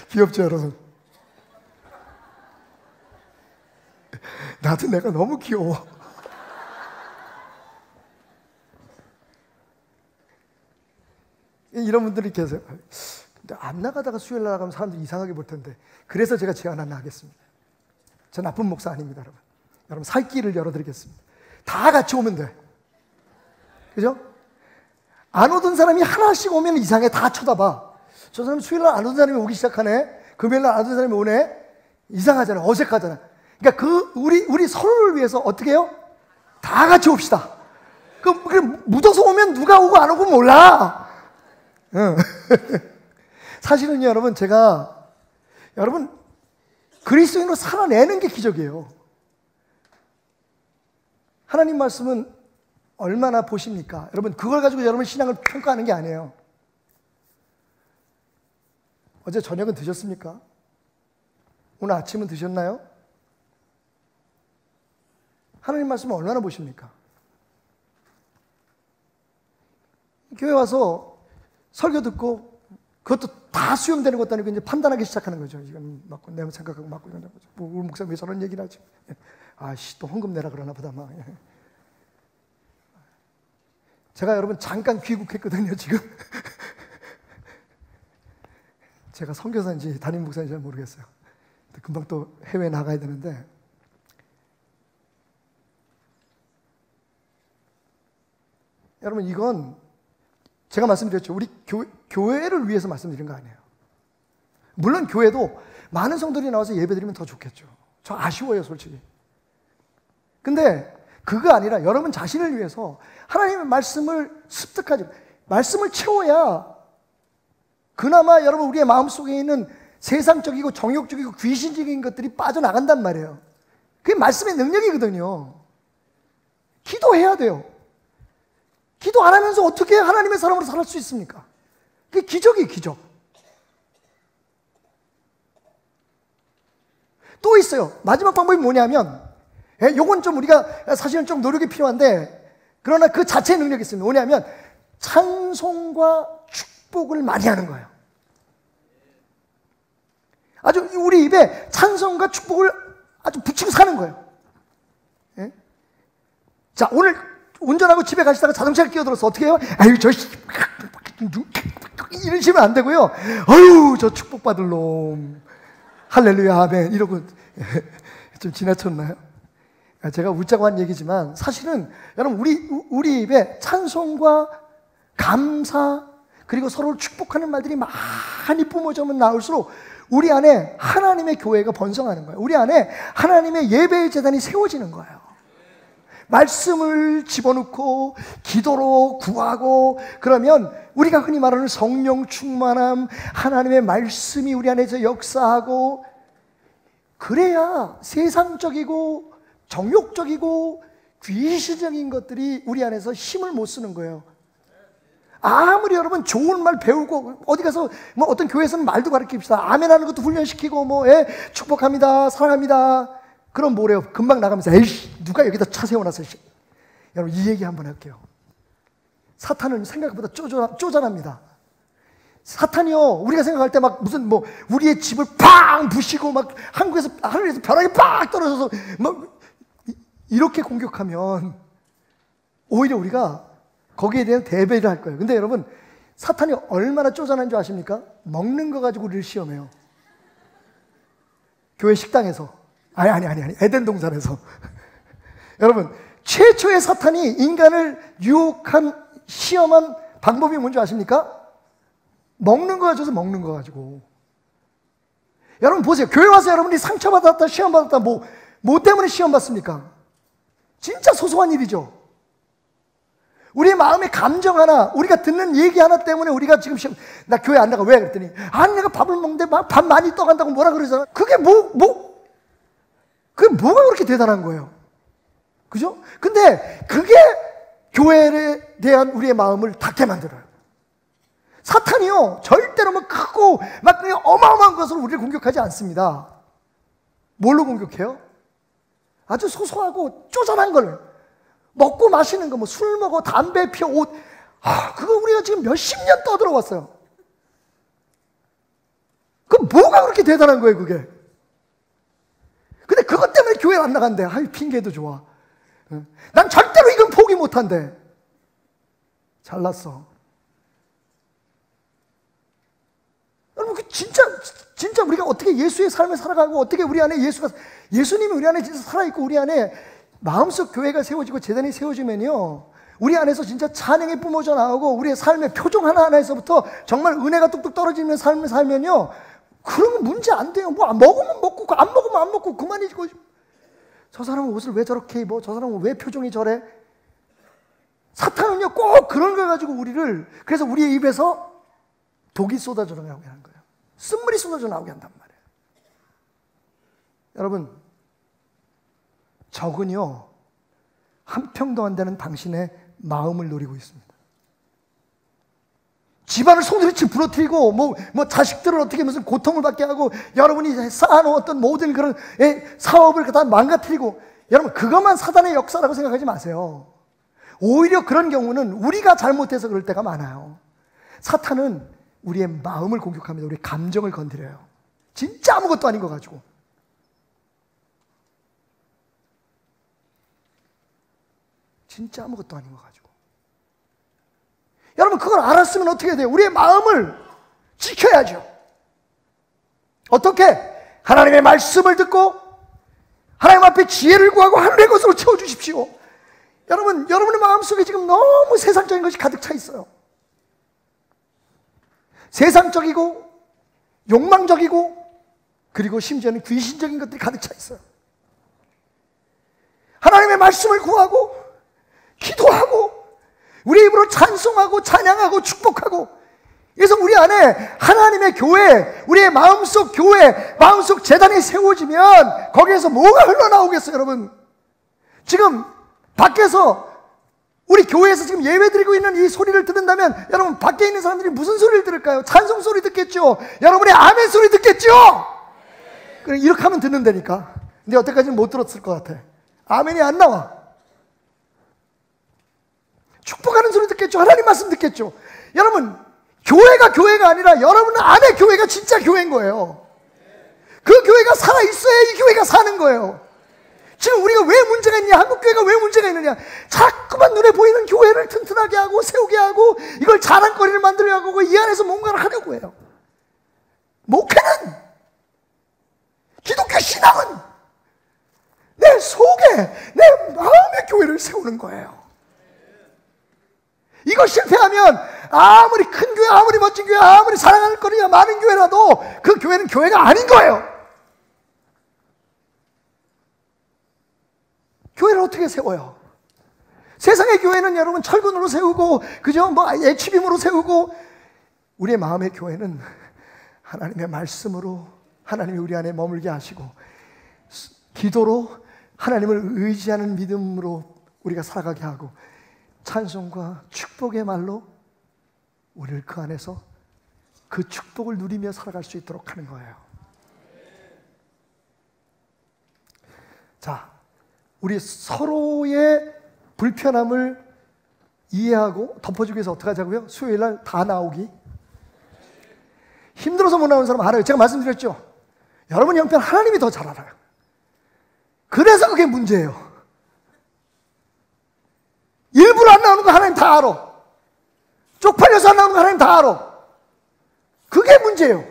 귀엽죠, 여러분? 나도 내가 너무 귀여워. 이런 분들이 계세요. 근데 안 나가다가 수요일 나가면 사람들이 이상하게 볼 텐데. 그래서 제가 제안 하나 하겠습니다. 저 나쁜 목사 아닙니다, 여러분. 여러분, 살 길을 열어드리겠습니다. 다 같이 오면 돼. 그죠? 안 오던 사람이 하나씩 오면 이상해. 다 쳐다봐. 저 사람이 수요일날 안 오던 사람이 오기 시작하네. 금요일날 안 오던 사람이 오네. 이상하잖아. 어색하잖아. 그러니까 우리 서로를 위해서 어떻게 해요? 다 같이 옵시다. 그럼 묻어서 오면 누가 오고 안 오고 몰라. 응. 사실은요, 여러분, 여러분, 그리스도인으로 살아내는 게 기적이에요. 하나님 말씀은 얼마나 보십니까? 여러분, 그걸 가지고 여러분 신앙을 평가하는 게 아니에요. 어제 저녁은 드셨습니까? 오늘 아침은 드셨나요? 하나님 말씀은 얼마나 보십니까? 교회 와서 설교 듣고 그것도 다 수용되는 것도 아니고 이제 판단하기 시작하는 거죠. 이건 맞고 내가 생각하고 맞고 이런 거죠. 우리 목사 왜 저런 얘기를 하지? 아씨, 또 헌금 내라 그러나 보다 막. 제가 여러분 잠깐 귀국했거든요, 지금. 제가 선교사인지 담임 목사인지 잘 모르겠어요. 금방 또 해외에 나가야 되는데 여러분 이건 제가 말씀드렸죠. 우리 교회를 위해서 말씀드린 거 아니에요. 물론 교회도 많은 성도들이 나와서 예배드리면 더 좋겠죠. 저 아쉬워요, 솔직히. 근데 그거 아니라 여러분 자신을 위해서 하나님의 말씀을 습득하지, 말씀을 채워야 그나마 여러분 우리의 마음속에 있는 세상적이고 정욕적이고 귀신적인 것들이 빠져나간단 말이에요. 그게 말씀의 능력이거든요. 기도해야 돼요. 기도 안 하면서 어떻게 하나님의 사람으로 살 수 있습니까? 그게 기적이에요, 기적. 또 있어요. 마지막 방법이 뭐냐면, 요건 좀 우리가 사실은 좀 노력이 필요한데, 그러나 그 자체의 능력이 있습니다. 뭐냐면, 찬송과 축복을 많이 하는 거예요. 아주 우리 입에 찬송과 축복을 아주 붙이고 사는 거예요. 예? 자, 오늘 운전하고 집에 가시다가 자동차를 끼어들어서 어떻게 해요? 아유, 이러시면 안 되고요. 아유, 저 축복받을 놈. 할렐루야, 아멘. 이러고 좀 지나쳤나요? 제가 웃자고 한 얘기지만 사실은 여러분 우리 입에 찬송과 감사 그리고 서로를 축복하는 말들이 많이 뿜어지면 나올수록 우리 안에 하나님의 교회가 번성하는 거예요. 우리 안에 하나님의 예배의 재단이 세워지는 거예요. 말씀을 집어넣고 기도로 구하고 그러면 우리가 흔히 말하는 성령 충만함, 하나님의 말씀이 우리 안에서 역사하고 그래야 세상적이고 정욕적이고 귀신적인 것들이 우리 안에서 힘을 못 쓰는 거예요. 아무리 여러분 좋은 말 배우고 어디 가서 뭐 어떤 교회에서는 말도 가르칩시다. 아멘하는 것도 훈련시키고 뭐 축복합니다, 사랑합니다. 그럼 뭐래요? 금방 나가면서 에이씨 누가 여기다 차 세워놨어. 여러분 이 얘기 한번 할게요. 사탄은 생각보다 쪼잔합니다. 사탄이요 우리가 생각할 때 막 무슨 뭐 우리의 집을 팡 부시고 막 하늘에서 벼락이 팍 떨어져서 막 이렇게 공격하면 오히려 우리가 거기에 대한 대비를 할 거예요. 근데 여러분 사탄이 얼마나 쪼잔한 줄 아십니까? 먹는 거 가지고 우리를 시험해요. 교회 식당에서 아니 에덴 동산에서 여러분 최초의 사탄이 인간을 유혹한 시험한 방법이 뭔지 아십니까? 먹는 거 가져서 먹는 거 가지고. 여러분 보세요. 교회 와서 여러분이 상처받았다 시험받았다 뭐 때문에 시험받습니까? 진짜 소소한 일이죠. 우리의 마음의 감정 하나, 우리가 듣는 얘기 하나 때문에 우리가 지금 나 교회 안 나가. 왜? 그랬더니 아니 내가 밥을 먹는데 밥 많이 떠간다고 뭐라 그러잖아. 그게 그게 뭐가 그렇게 대단한 거예요? 그죠? 근데 그게 교회에 대한 우리의 마음을 닫게 만들어요. 사탄이요 절대로 뭐 크고 막 그냥 어마어마한 것으로 우리를 공격하지 않습니다. 뭘로 공격해요? 아주 소소하고 쪼잔한 걸 먹고 마시는 거, 뭐 술 먹어, 담배 피워, 옷. 그거 우리가 지금 몇십 년 떠들어왔어요. 그 뭐가 그렇게 대단한 거예요, 그게? 근데 그것 때문에 교회 안 나간대. 핑계도 좋아. 난 절대로 이건 포기 못 한대. 잘났어. 여러분, 진짜 우리가 어떻게 예수의 삶을 살아가고 어떻게 우리 안에 예수님이 우리 안에 진짜 살아있고 우리 안에 마음속 교회가 세워지고 재단이 세워지면요 우리 안에서 진짜 찬양이 뿜어져 나오고 우리의 삶의 표정 하나하나에서부터 정말 은혜가 뚝뚝 떨어지는 삶을 살면요 그러면 문제 안 돼요. 뭐 먹으면 먹고 안 먹으면 안 먹고 그만이고. 저 사람은 옷을 왜 저렇게 입어? 저 사람은 왜 표정이 저래? 사탄은요 꼭 그런 걸 가지고 우리를 그래서 우리의 입에서 독이 쏟아져 나오게 하는 거예요. 쓴물이 쏟아져 나오게 한단 말이에요. 여러분 적은요 한 평도 안 되는 당신의 마음을 노리고 있습니다. 집안을 송두리째 부러뜨리고 뭐 자식들을 어떻게 무슨 고통을 받게 하고 여러분이 쌓아놓았던 모든 그런 사업을 다 망가뜨리고 여러분 그것만 사단의 역사라고 생각하지 마세요. 오히려 그런 경우는 우리가 잘못해서 그럴 때가 많아요. 사탄은 우리의 마음을 공격합니다. 우리의 감정을 건드려요. 진짜 아무것도 아닌 거 가지고. 진짜 아무것도 아닌 거 가지고. 여러분 그걸 알았으면 어떻게 돼요? 우리의 마음을 지켜야죠. 어떻게? 하나님의 말씀을 듣고 하나님 앞에 지혜를 구하고 하늘의 것으로 채워주십시오. 여러분, 여러분의 마음속에 지금 너무 세상적인 것이 가득 차 있어요. 세상적이고 욕망적이고 그리고 심지어는 귀신적인 것들이 가득 차 있어요. 하나님의 말씀을 구하고 기도하고 우리 입으로 찬송하고 찬양하고 축복하고, 그래서 우리 안에 하나님의 교회, 우리의 마음속 교회, 마음속 재단이 세워지면 거기에서 뭐가 흘러나오겠어요? 여러분, 지금 밖에서 우리 교회에서 지금 예배드리고 있는 이 소리를 듣는다면 여러분, 밖에 있는 사람들이 무슨 소리를 들을까요? 찬송 소리 듣겠죠. 여러분의 아멘 소리 듣겠죠. 그래, 이렇게 하면 듣는다니까. 근데 여태까지는 못 들었을 것 같아. 아멘이 안 나와. 축복하는 소리 듣겠죠. 하나님 말씀 듣겠죠. 여러분, 교회가 아니라 여러분 안에 교회가 진짜 교회인 거예요. 그 교회가 살아있어야 이 교회가 사는 거예요. 지금 우리가 왜 문제가 있냐, 한국교회가 왜 문제가 있느냐, 자꾸만 눈에 보이는 교회를 튼튼하게 하고 세우게 하고 이걸 자랑거리를 만들려고 하고 이 안에서 뭔가를 하려고 해요. 목회는, 기독교 신앙은 내 속에, 내 마음의 교회를 세우는 거예요. 이거 실패하면 아무리 큰 교회, 아무리 멋진 교회, 아무리 사랑하는 거리가 많은 교회라도 그 교회는 교회가 아닌 거예요. 교회를 어떻게 세워요? 세상의 교회는 여러분 철근으로 세우고, 그죠? 뭐 HBM으로 세우고, 우리의 마음의 교회는 하나님의 말씀으로 하나님이 우리 안에 머물게 하시고, 기도로 하나님을 의지하는 믿음으로 우리가 살아가게 하고, 찬송과 축복의 말로 우리를 그 안에서 그 축복을 누리며 살아갈 수 있도록 하는 거예요. 자, 우리 서로의 불편함을 이해하고 덮어주기 위해서 어떻게 하자고요? 수요일날 다 나오기. 힘들어서 못 나오는 사람 알아요. 제가 말씀드렸죠. 여러분 형편 하나님이 더 잘 알아요. 그래서 그게 문제예요. 일부러 안 나오는 거 하나님 다 알아. 쪽팔려서 안 나오는 거 하나님 다 알아. 그게 문제예요.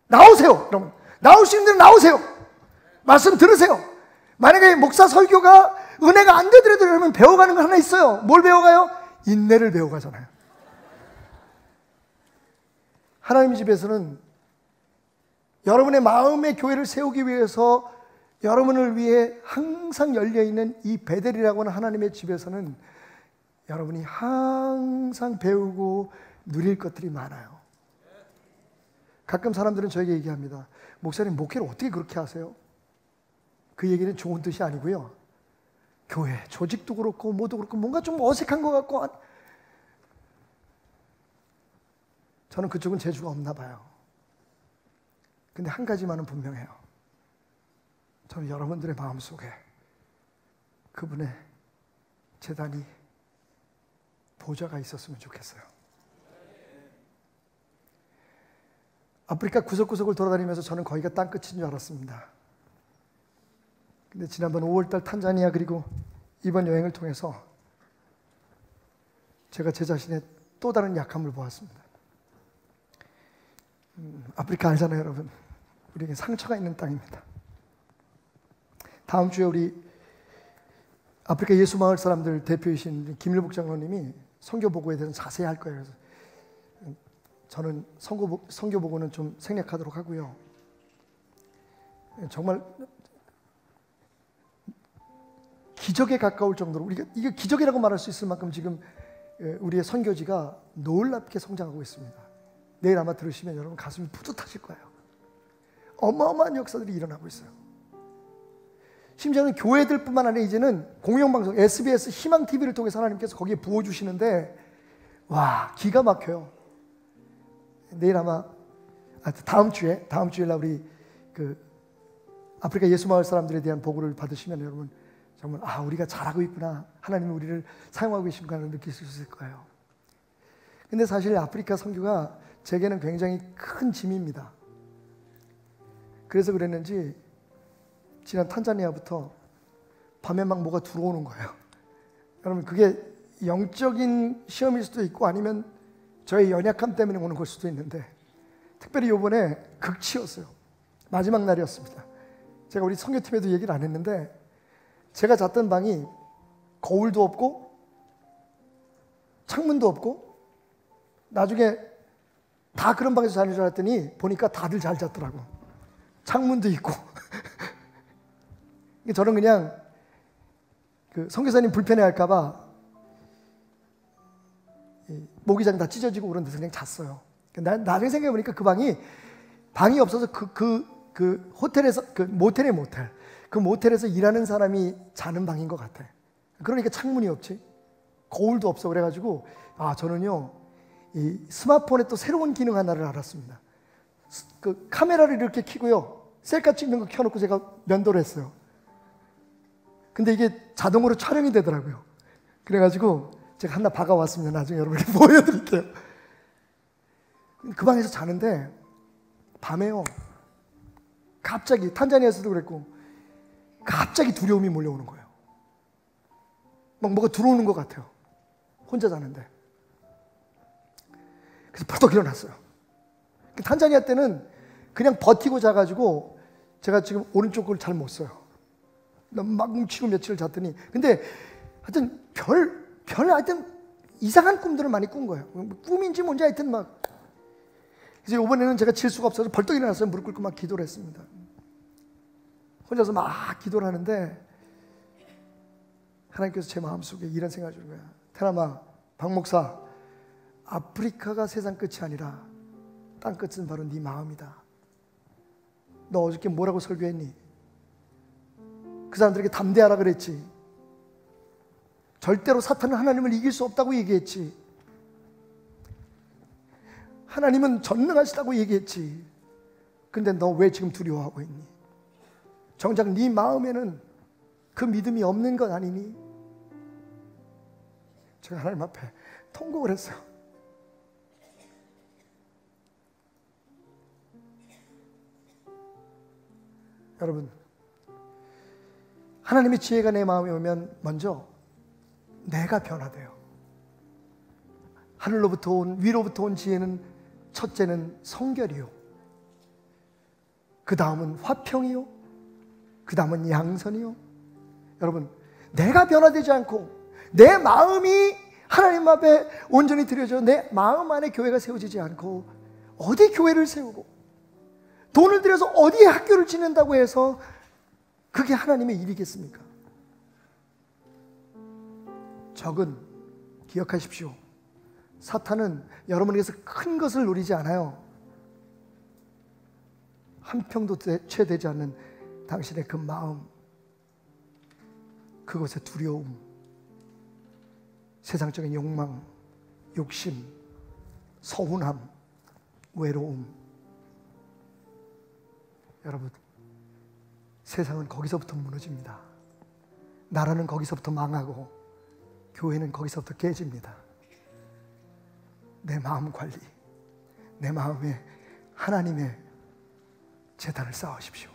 나오세요. 여러분, 나올 수 있는 대로 나오세요. 말씀 들으세요. 만약에 목사 설교가 은혜가 안 되더라도 여러분 배워가는 거 하나 있어요. 뭘 배워가요? 인내를 배워가잖아요. 하나님의 집에서는 여러분의 마음의 교회를 세우기 위해서 여러분을 위해 항상 열려있는 이 베델이라고 하는 하나님의 집에서는 여러분이 항상 배우고 누릴 것들이 많아요. 가끔 사람들은 저에게 얘기합니다. 목사님, 목회를 어떻게 그렇게 하세요? 그 얘기는 좋은 뜻이 아니고요. 교회, 조직도 그렇고 뭐도 그렇고 뭔가 좀 어색한 것 같고, 저는 그쪽은 재주가 없나 봐요. 근데 한 가지만은 분명해요. 저는 여러분들의 마음속에 그분의 제단이, 보좌가 있었으면 좋겠어요. 아프리카 구석구석을 돌아다니면서 저는 거기가 땅끝인 줄 알았습니다. 근데 지난번 5월달 탄자니아 그리고 이번 여행을 통해서 제가 제 자신의 또 다른 약함을 보았습니다. 아프리카 알잖아요, 여러분. 우리에게 상처가 있는 땅입니다. 다음 주에 우리 아프리카 예수마을 사람들 대표이신 김일복 장로님이 선교 보고에 대해서 자세히 할 거예요. 그래서 저는 선교 보고는 좀 생략하도록 하고요. 정말 기적에 가까울 정도로, 우리가 이게 기적이라고 말할 수 있을 만큼 지금 우리의 선교지가 놀랍게 성장하고 있습니다. 내일 아마 들으시면 여러분 가슴이 뿌듯하실 거예요. 어마어마한 역사들이 일어나고 있어요. 심지어는 교회들뿐만 아니라 이제는 공영방송 SBS 희망TV를 통해서 하나님께서 거기에 부어주시는데, 와, 기가 막혀요. 내일 아마 다음 주에 우리 그 아프리카 예수마을 사람들에 대한 보고를 받으시면 여러분 정말 우리가 잘하고 있구나, 하나님이 우리를 사용하고 계신가를 느낄 수 있을 거예요. 근데 사실 아프리카 선교가 제게는 굉장히 큰 짐입니다. 그래서 그랬는지 지난 탄자니아부터 밤에 막 뭐가 들어오는 거예요. 여러분, 그게 영적인 시험일 수도 있고 아니면 저의 연약함 때문에 오는 걸 수도 있는데, 특별히 이번에 극치였어요. 마지막 날이었습니다. 제가 우리 선교팀에도 얘기를 안 했는데, 제가 잤던 방이 거울도 없고 창문도 없고 나중에 다 그런 방에서 자는 줄 알았더니 보니까 다들 잘 잤더라고. 창문도 있고. 저는 그냥 그 선교사님 불편해할까 봐 모기장 다 찢어지고 그런 데서 그냥 잤어요. 나중에 생각해보니까 그 방이 없어서 그 호텔에서, 그 모텔에 모텔, 그 모텔에서 일하는 사람이 자는 방인 것 같아. 그러니까 창문이 없지, 거울도 없어. 그래가지고 저는요 이 스마트폰에 또 새로운 기능 하나를 알았습니다. 그 카메라를 이렇게 켜고요, 셀카 찍는 거 켜놓고 제가 면도를 했어요. 근데 이게 자동으로 촬영이 되더라고요. 그래가지고 제가 하나 박아왔습니다. 나중에 여러분께 보여드릴게요. 그 방에서 자는데 밤에요, 갑자기 탄자니아에서도 그랬고 갑자기 두려움이 몰려오는 거예요. 막 뭐가 들어오는 것 같아요. 혼자 자는데. 그래서 벌떡 일어났어요. 탄자니아 때는 그냥 버티고 자가지고 제가 지금 오른쪽 걸 잘 못 써요. 막 뭉치고 며칠을 잤더니, 근데 하여튼 하여튼 이상한 꿈들을 많이 꾼 거예요. 꿈인지 뭔지 하여튼 막. 그래서 이번에는 제가 질 수가 없어서 벌떡 일어났어요. 무릎 꿇고 막 기도를 했습니다. 혼자서 막 기도를 하는데 하나님께서 제 마음속에 이런 생각을 주는 거야. 테라마, 박 목사, 아프리카가 세상 끝이 아니라 땅 끝은 바로 네 마음이다. 너 어저께 뭐라고 설교했니? 그 사람들에게 담대하라 그랬지. 절대로 사탄은 하나님을 이길 수 없다고 얘기했지. 하나님은 전능하시다고 얘기했지. 근데 너 왜 지금 두려워하고 있니? 정작 네 마음에는 그 믿음이 없는 것 아니니? 제가 하나님 앞에 통곡을 했어요. 여러분, 하나님의 지혜가 내 마음에 오면 먼저 내가 변화돼요. 하늘로부터 온, 위로부터 온 지혜는 첫째는 성결이요, 그 다음은 화평이요, 그 다음은 양선이요. 여러분, 내가 변화되지 않고 내 마음이 하나님 앞에 온전히 드려져 내 마음 안에 교회가 세워지지 않고 어디 교회를 세우고 돈을 들여서 어디에 학교를 짓는다고 해서 그게 하나님의 일이겠습니까? 적은 기억하십시오. 사탄은 여러분에게서 큰 것을 노리지 않아요. 한 평도 채 되지 않는 당신의 그 마음, 그것의 두려움, 세상적인 욕망, 욕심, 서운함, 외로움. 여러분, 세상은 거기서부터 무너집니다. 나라는 거기서부터 망하고 교회는 거기서부터 깨집니다. 내 마음 관리, 내 마음에 하나님의 제단을 쌓으십시오.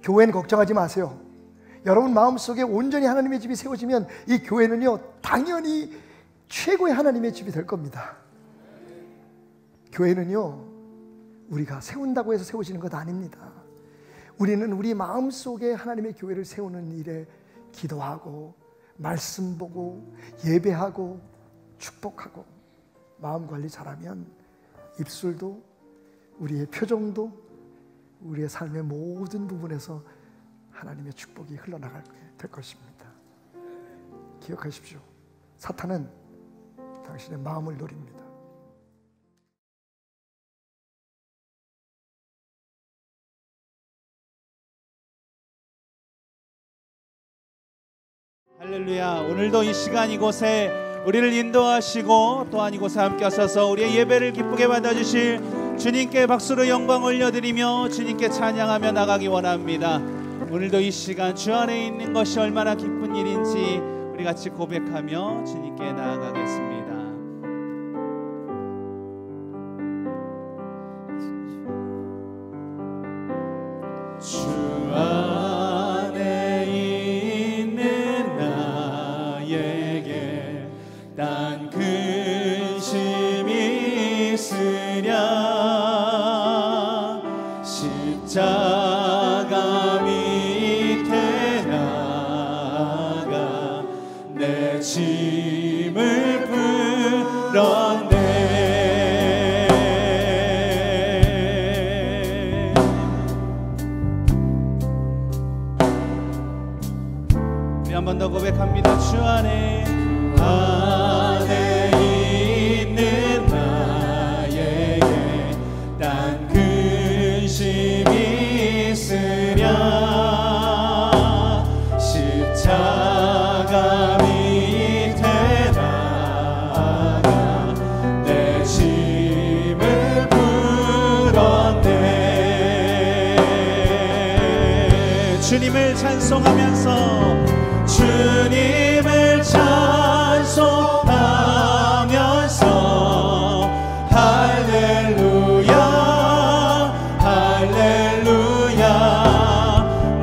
교회는 걱정하지 마세요. 여러분 마음속에 온전히 하나님의 집이 세워지면 이 교회는요 당연히 최고의 하나님의 집이 될 겁니다. 교회는요 우리가 세운다고 해서 세워지는 것 아닙니다. 우리는 우리 마음속에 하나님의 교회를 세우는 일에 기도하고 말씀 보고 예배하고 축복하고 마음 관리 잘하면 입술도 우리의 표정도 우리의 삶의 모든 부분에서 하나님의 축복이 흘러나가게 될 것입니다. 기억하십시오. 사탄은 당신의 마음을 노립니다. 할렐루야. 오늘도 이 시간 이곳에 우리를 인도하시고 또한 이곳에 함께 하셔서 우리의 예배를 기쁘게 받아주실 주님께 박수로 영광 올려드리며 주님께 찬양하며 나가기 원합니다. 오늘도 이 시간 주 안에 있는 것이 얼마나 기쁜 일인지 우리 같이 고백하며 주님께 나아가겠습니다. 주 안에 있는 나에게 딴 근심이 있으랴 십자가 밑에 나가 번 더 고백합니다. 주 안에 있는 나에게 딴 근심이 있으랴 십자가 밑에 나가 내 짐을 풀었네. 주님을 찬송하면서 주님을 찬송하면서 할렐루야 할렐루야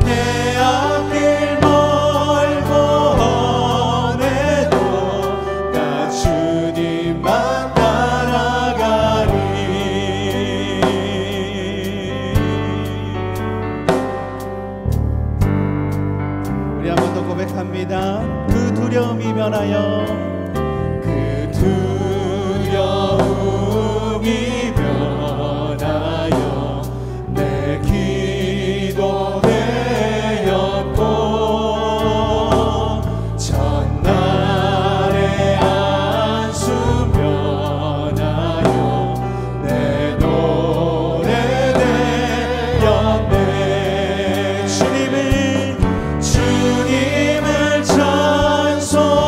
내 앞길 멀고 험해도 나 주님만 따라가리. 우리 한 번 더 고백합니다. 그 두려움이 변하여 그 두려움이 변하여 내 기도 되었고 전날의 안수 변하여 내 노래 되었네. 주님을 찬송하면서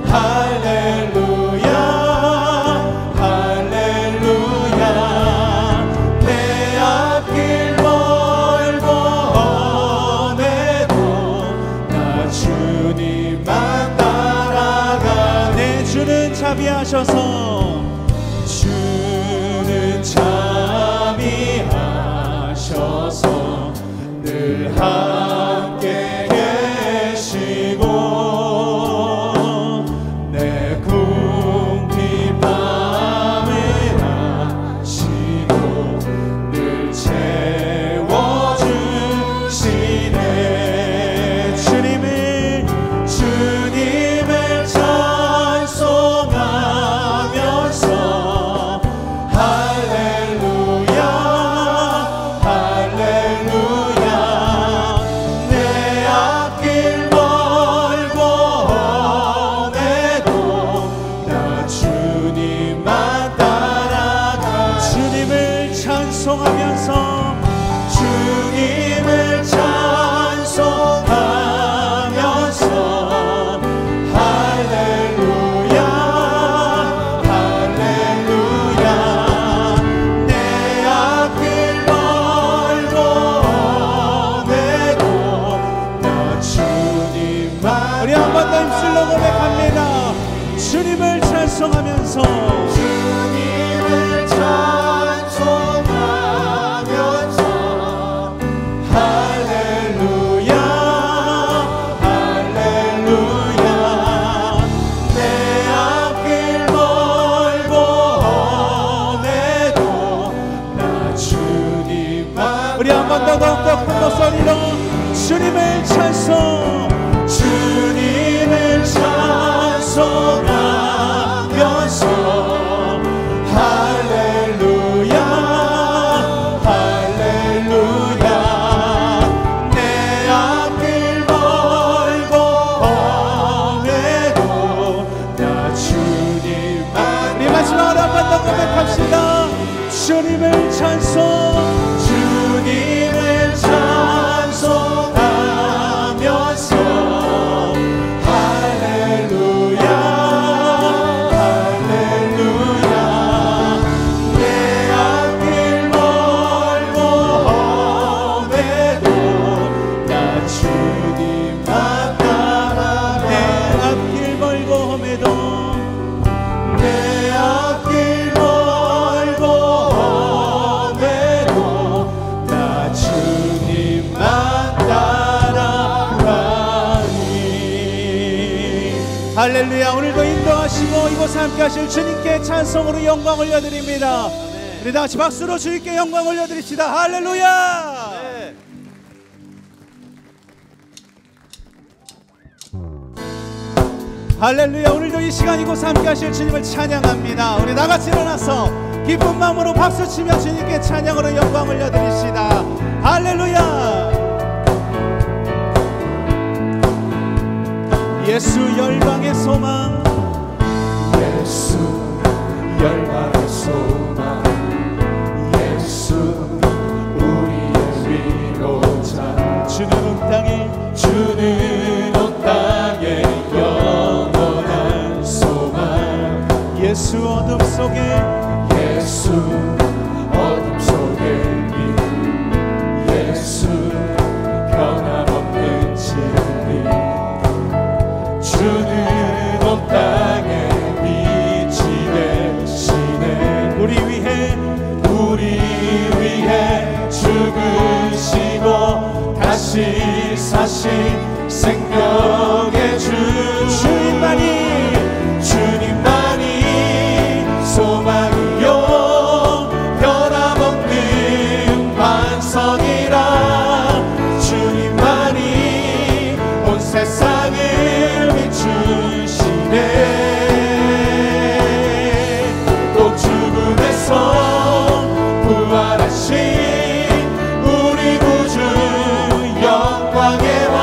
할렐루야 할렐루야 내 앞길 멀고 험해도 나 주님만 따라가네. 주는 자비하셔서 주는 자비하셔서 늘 함께 계시고 내 궁핍함을 아시고 늘 채워주시네. 주님을 찬송하면서 할렐루야 할렐루야 내 앞길 멀고 험해도 나 주님만 따라가. 주님을 찬송하면서 주님을 찬송하면서 할렐루야 할렐루야 내 앞길 멀고 험해도 나 주님만. 우리 한 번 더 입술로 고백합니다. 주님을 찬송하면서 주님을 찬송하면서 할렐루야 할렐루야 내 앞길 멀고 험해도 나 주님만. 우리 한 번 더 더욱더 큰 목소리로 주님을 찬송하면서 할렐루야 할렐루야 내 앞길 멀고 험해도 나 주님만. 우리 마지막으로 한 번 더 고백합시다. 주님을 찬송하면서 할렐루야 할렐루야 내 앞길 멀고 험해도 나 주님만 따라. 내 앞길 멀고 험해도 내 앞길 멀고 험해도 나 주님만 따라가니. 할렐루야. 오늘도 인도하시고 이곳에 함께 하실 주님께 찬송으로 영광 올려드립니다. 우리 다같이 박수로 주님께 영광 올려드립시다. 할렐루야. 할렐루야. 오늘도 이 시간 이곳에 함께 하실 주님을 찬양합니다. 우리 다같이 일어나서 기쁜 마음으로 박수치며 주님께 찬양으로 영광 올려드립시다. 할렐루야. 예수 열방의 소망, 예수 열방의 소망, 예수 우리의 위로자. 주는 온 땅에 영원한 소망. 예수 어둠 속에 예수 어둠 속에 예수 변함없는 진리. 주는 온 땅에 빛이 되시네. 우리 위해 죽으시고 다시 사신 생명의 주. 주님만이 소망이요 변함없는 반석이라. 주님만이 온 세상을 비추시네. 또 죽음에서 부활하신 우리 구주 영광의 왕.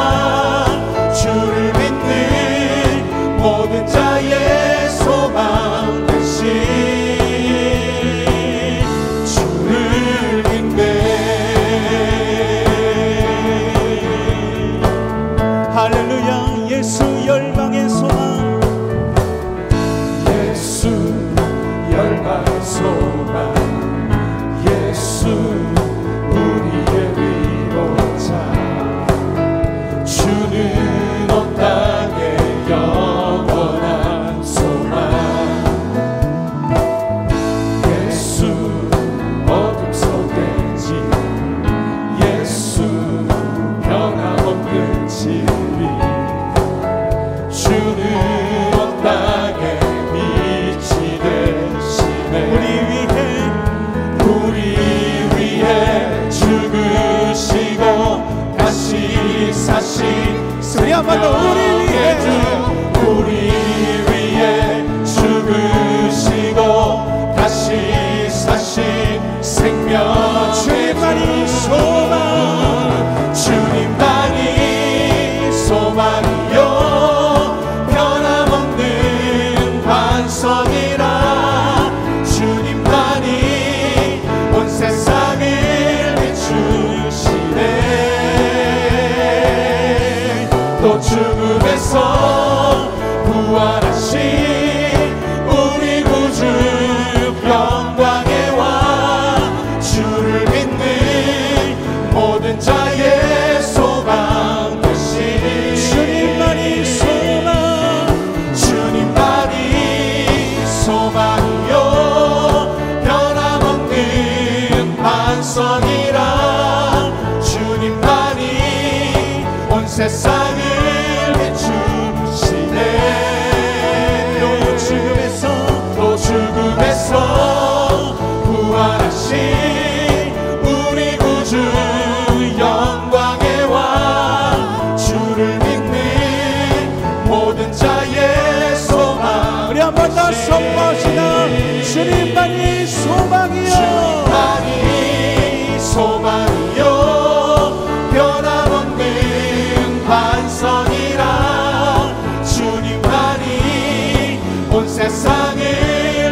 주를 믿는 모든 자의 소망 되신 주를 믿네. 할렐루야. 예수 열방의 소망, 예수 열방의 소망, 예수 우리의 위로자. 주는 온 땅에 영원한 소망. 예수 어둠 속의 진, 예수 변함없는 진리. 주는 온 땅에 빛이 되시네. 우리 위해 죽으시고 다시 사신 그야말로 우리 위해 죽으시고 다시 사신 생명의 주님만이 소망. 주님만이 소망이요 변함없는 반석이라. 주님만이 온 세상을 비추시네. 또 죽음에서 부활하신 우리 구주 영광의 왕. 주를 믿는 모든 자의 소망 되신 주님만이 소망. 주님만이 소망이요 변함없는 반석이라. 주님만이 온 세상을 비추시네. 또 죽음에서 부활하신 우리 구주 영광의 왕. 주를 믿는 모든 자의 소망. 우리 한 번 더 선포합시다. 주님만이 소망이요. 주님만이 소망이요 변함없는 반석이라. 주님만이 온 세상을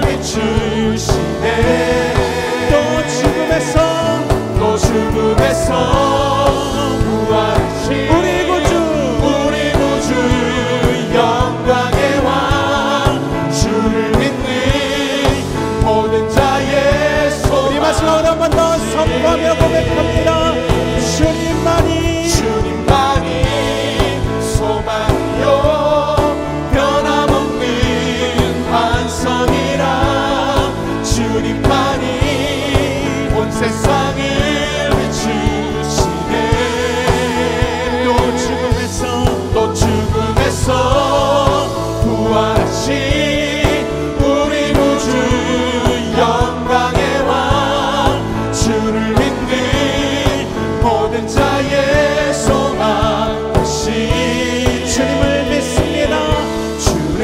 비추시네. 또 죽음에서 부활하신 우리 구주 영광의 왕. 주를 믿는 모든 자의 소망. 우리 마지막으로 한 번 더 선포하며 고백합니다. 주님만이 소망이요 변함없는 반석이라. 주님만이 온 세상을 비추시네. 또 죽음에서 부활하신 우리 구주 영광의 왕. 주를 믿는 모든 자의 소망 되신 주님을 믿습니다. 주를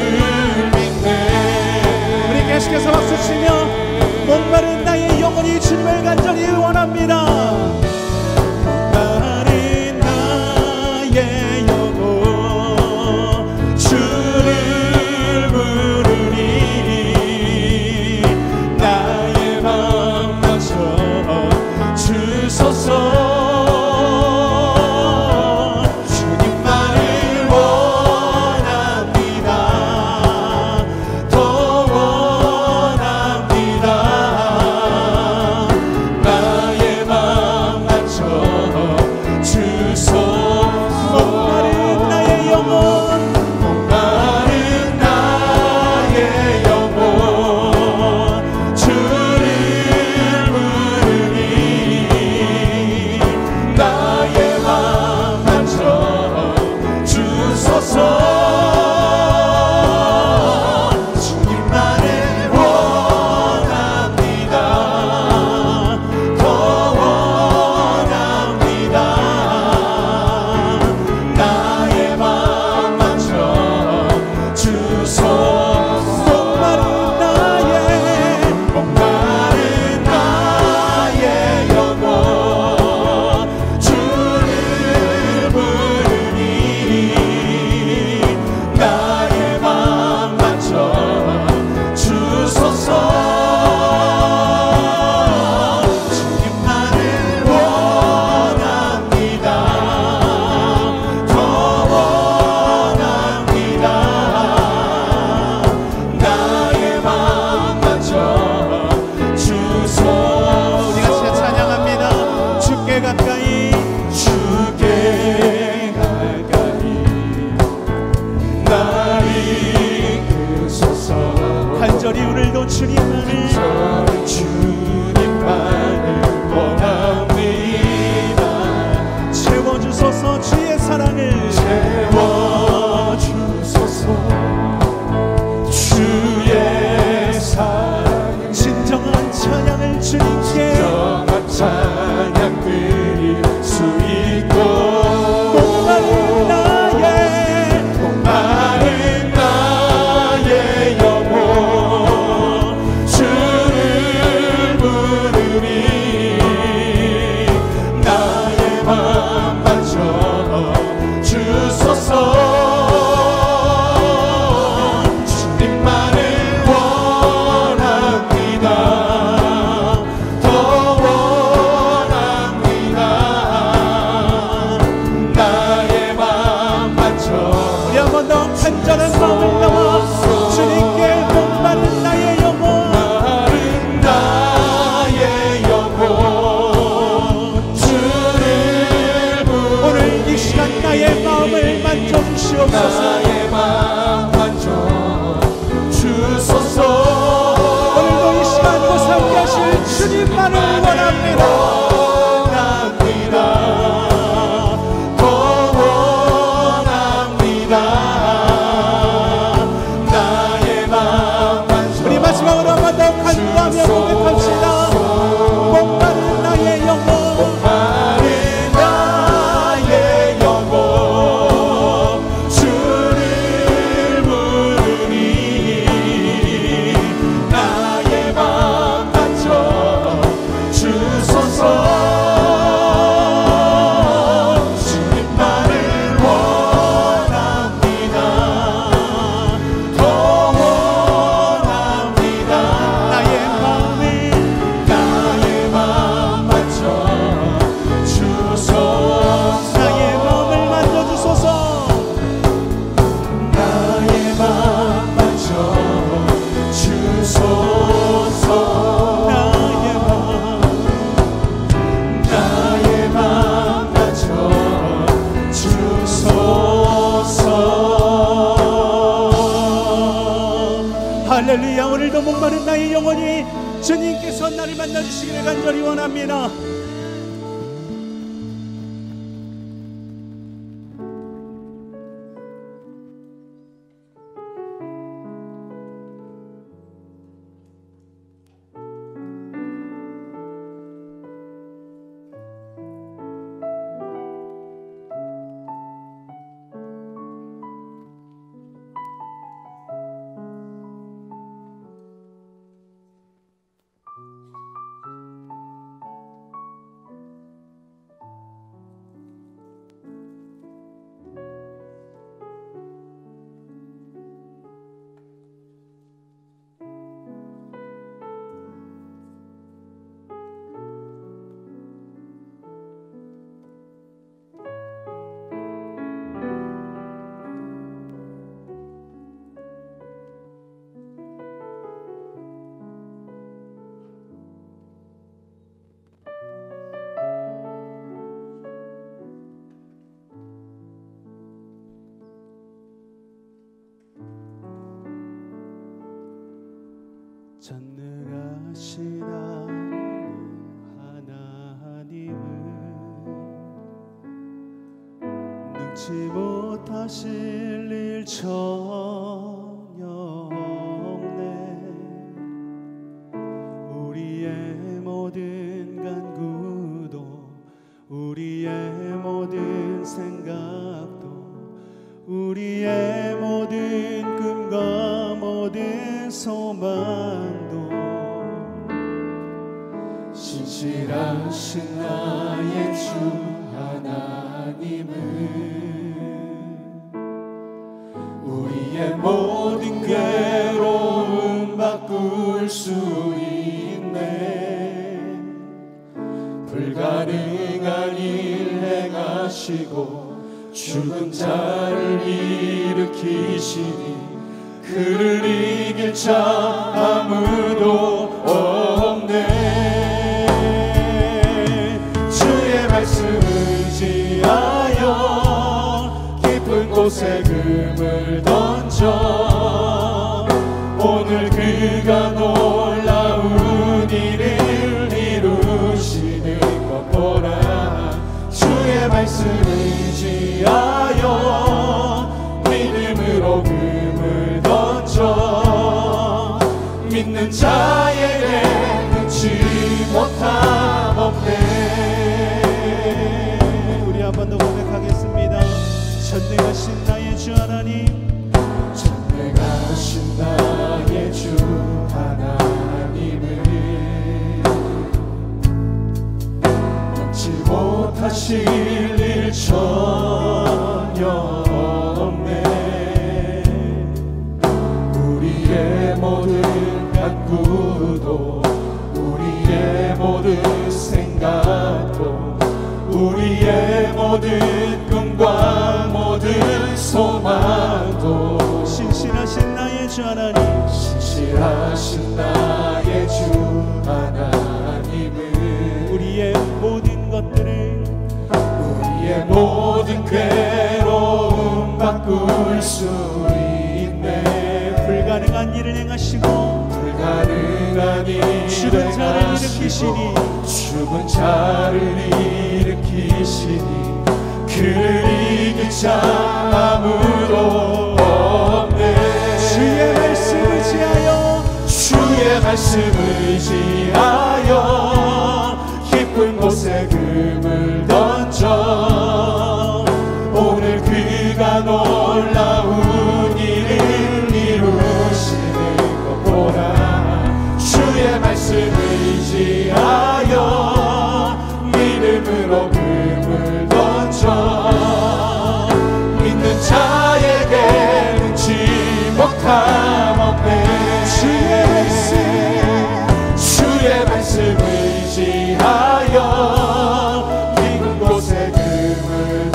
믿네. 우리 계속해서 박수치며 목마른 나의 영혼이 주님을 간절히 원합니다. 목마른 나의 영혼 목마른 나의 영혼이 주님께서 나를 만나주시기를 간절히 원합니다. 전능하신 하나님은 능치 못하실 일 전혀 없네. 우리의 모든 간구도 우리의 모든 생각도 우리의 모든 꿈과 모든 소망도 신실하신 나의 주 하나님은 우리의 모든 괴로움 바꿀 수 있네. 불가능한 일 행하시고 죽은 자를 일으키시니 그를 이길 자 아무도 없네. 주의 말씀 의지하여 깊은 곳에 금을 던져 오늘 그가 놀라운 일을 이루시는 것 보라. 주의 말씀 의지하여 믿음으로 금을 던져 믿는 자에게 능치 못함 없네. 우리 한 번 더 고백하겠습니다. 전능하신 나의 주 하나님, 전능하신 나의 주 하나님은 능치 못하실 일 전혀 없네. 우리의 모든 간구도 우리의 모든 생각도 우리의 모든 꿈과 모든 소망도 신실하신 나의 주 하나님, 신실하신 나의 주 하나님은 우리의 모든 것들을 우리의 모든 괴로움 바꿀 수 있네. 불가능한 일을 행하시고 불가능한 일을 죽은 자를 일으키시니 죽은 자를 일으키시니 그를 이길 자 아무도 없네. 주의 말씀 의지하여 주의 말씀 의지하여 깊은 곳에 금을 던져 오늘 그가 놀라운 일을 이루시는 것 보라. 주의 말씀 의지하여 믿음으로 금을 던져 믿는 자에게 능치 못함 없네. 주의 말씀 의지하여 깊은 곳에 금을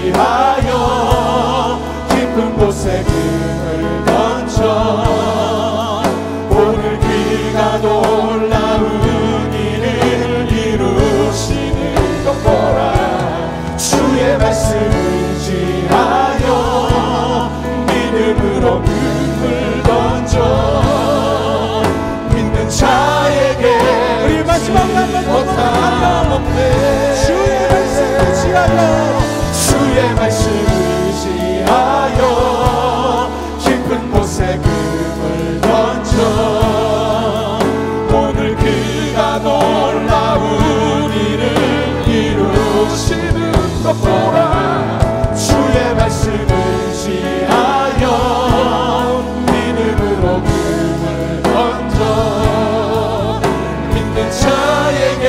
의지하여 깊은 곳에 금을 던져 오늘 그가 놀라운 일을 이루시는 것 보라. 주의 말씀 의지하여 믿음으로 금을 던져 믿는 자에게 우리 마지막으로 한번 더 못함없네. 주의 말씀 의지하여 주의 말씀 의지하여 깊은 곳에 금을 던져 오늘 그가 놀라운 일을 이루시는 것 보라. 주의 말씀 의지하여 믿음으로 금을 던져 믿는 자에게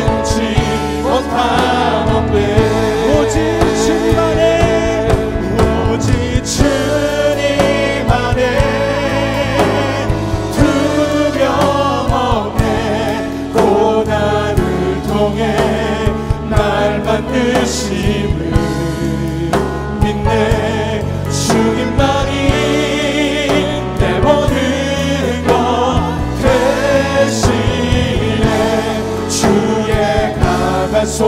눈치 못함없네. 오직 주님 안에 오직 주님 안에 두려움 없네. 고난을 통해 날 만드심을 믿네. 주님만이 내 모든 것 대신에 주의 강한 손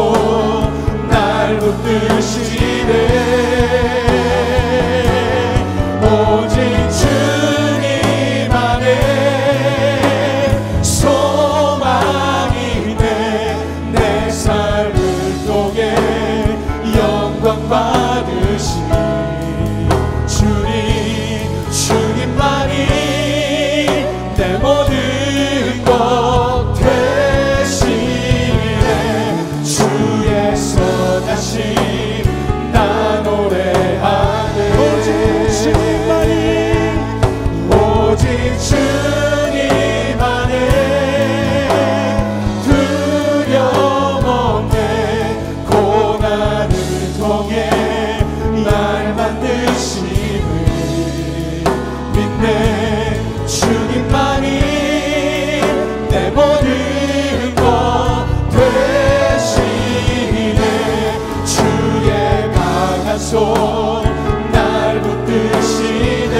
날 붙드시네. 오직 주님 안에 소망이네. 내 삶을 통해 영광 받으시 주님만이 내 모든 것 대신에 주의 선하심 나 노래하네. 오직 주님 안에 두려움 없네. 고난을 통해 날 만드심을 믿네. 주님만이 내 모든 것 대신에 주의 강한 손 날 붙드시네.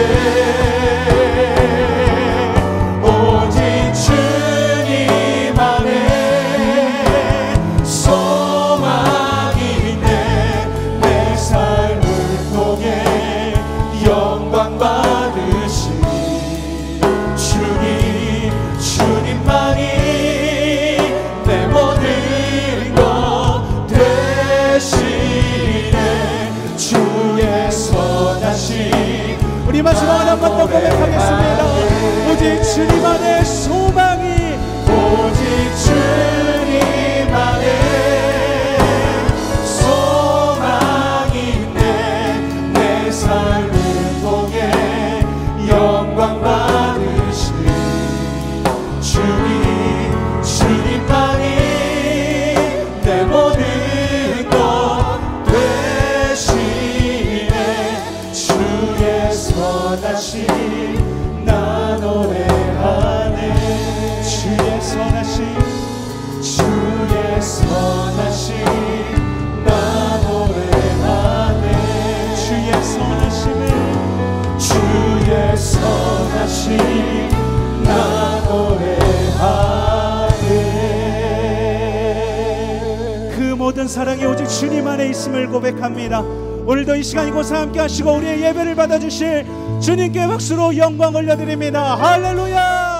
오직 주님 안에 소망이 있네. 내 삶을 통해 영광 받으시 주님만이 내 모든 것 대신에 주의 선하심. 우리 마지막으로 한번 더 고백하겠습니다. 오직 주님 안에 소망이 오직 주님 안에 소망이 있네. 내 삶을 통해 영광 받으시 주님만이 내 모든 것 대신에 주의 선하심 나 노래하네. 주의 선하심 나 노래하네. 주의 선하심 나 노래하네. 그 모든 사랑이 오직 주님 안에 있음을 고백합니다. 오늘도 이 시간 이곳에 함께 하시고 우리의 예배를 받아주실 주님께 박수로 영광 올려드립니다. 할렐루야.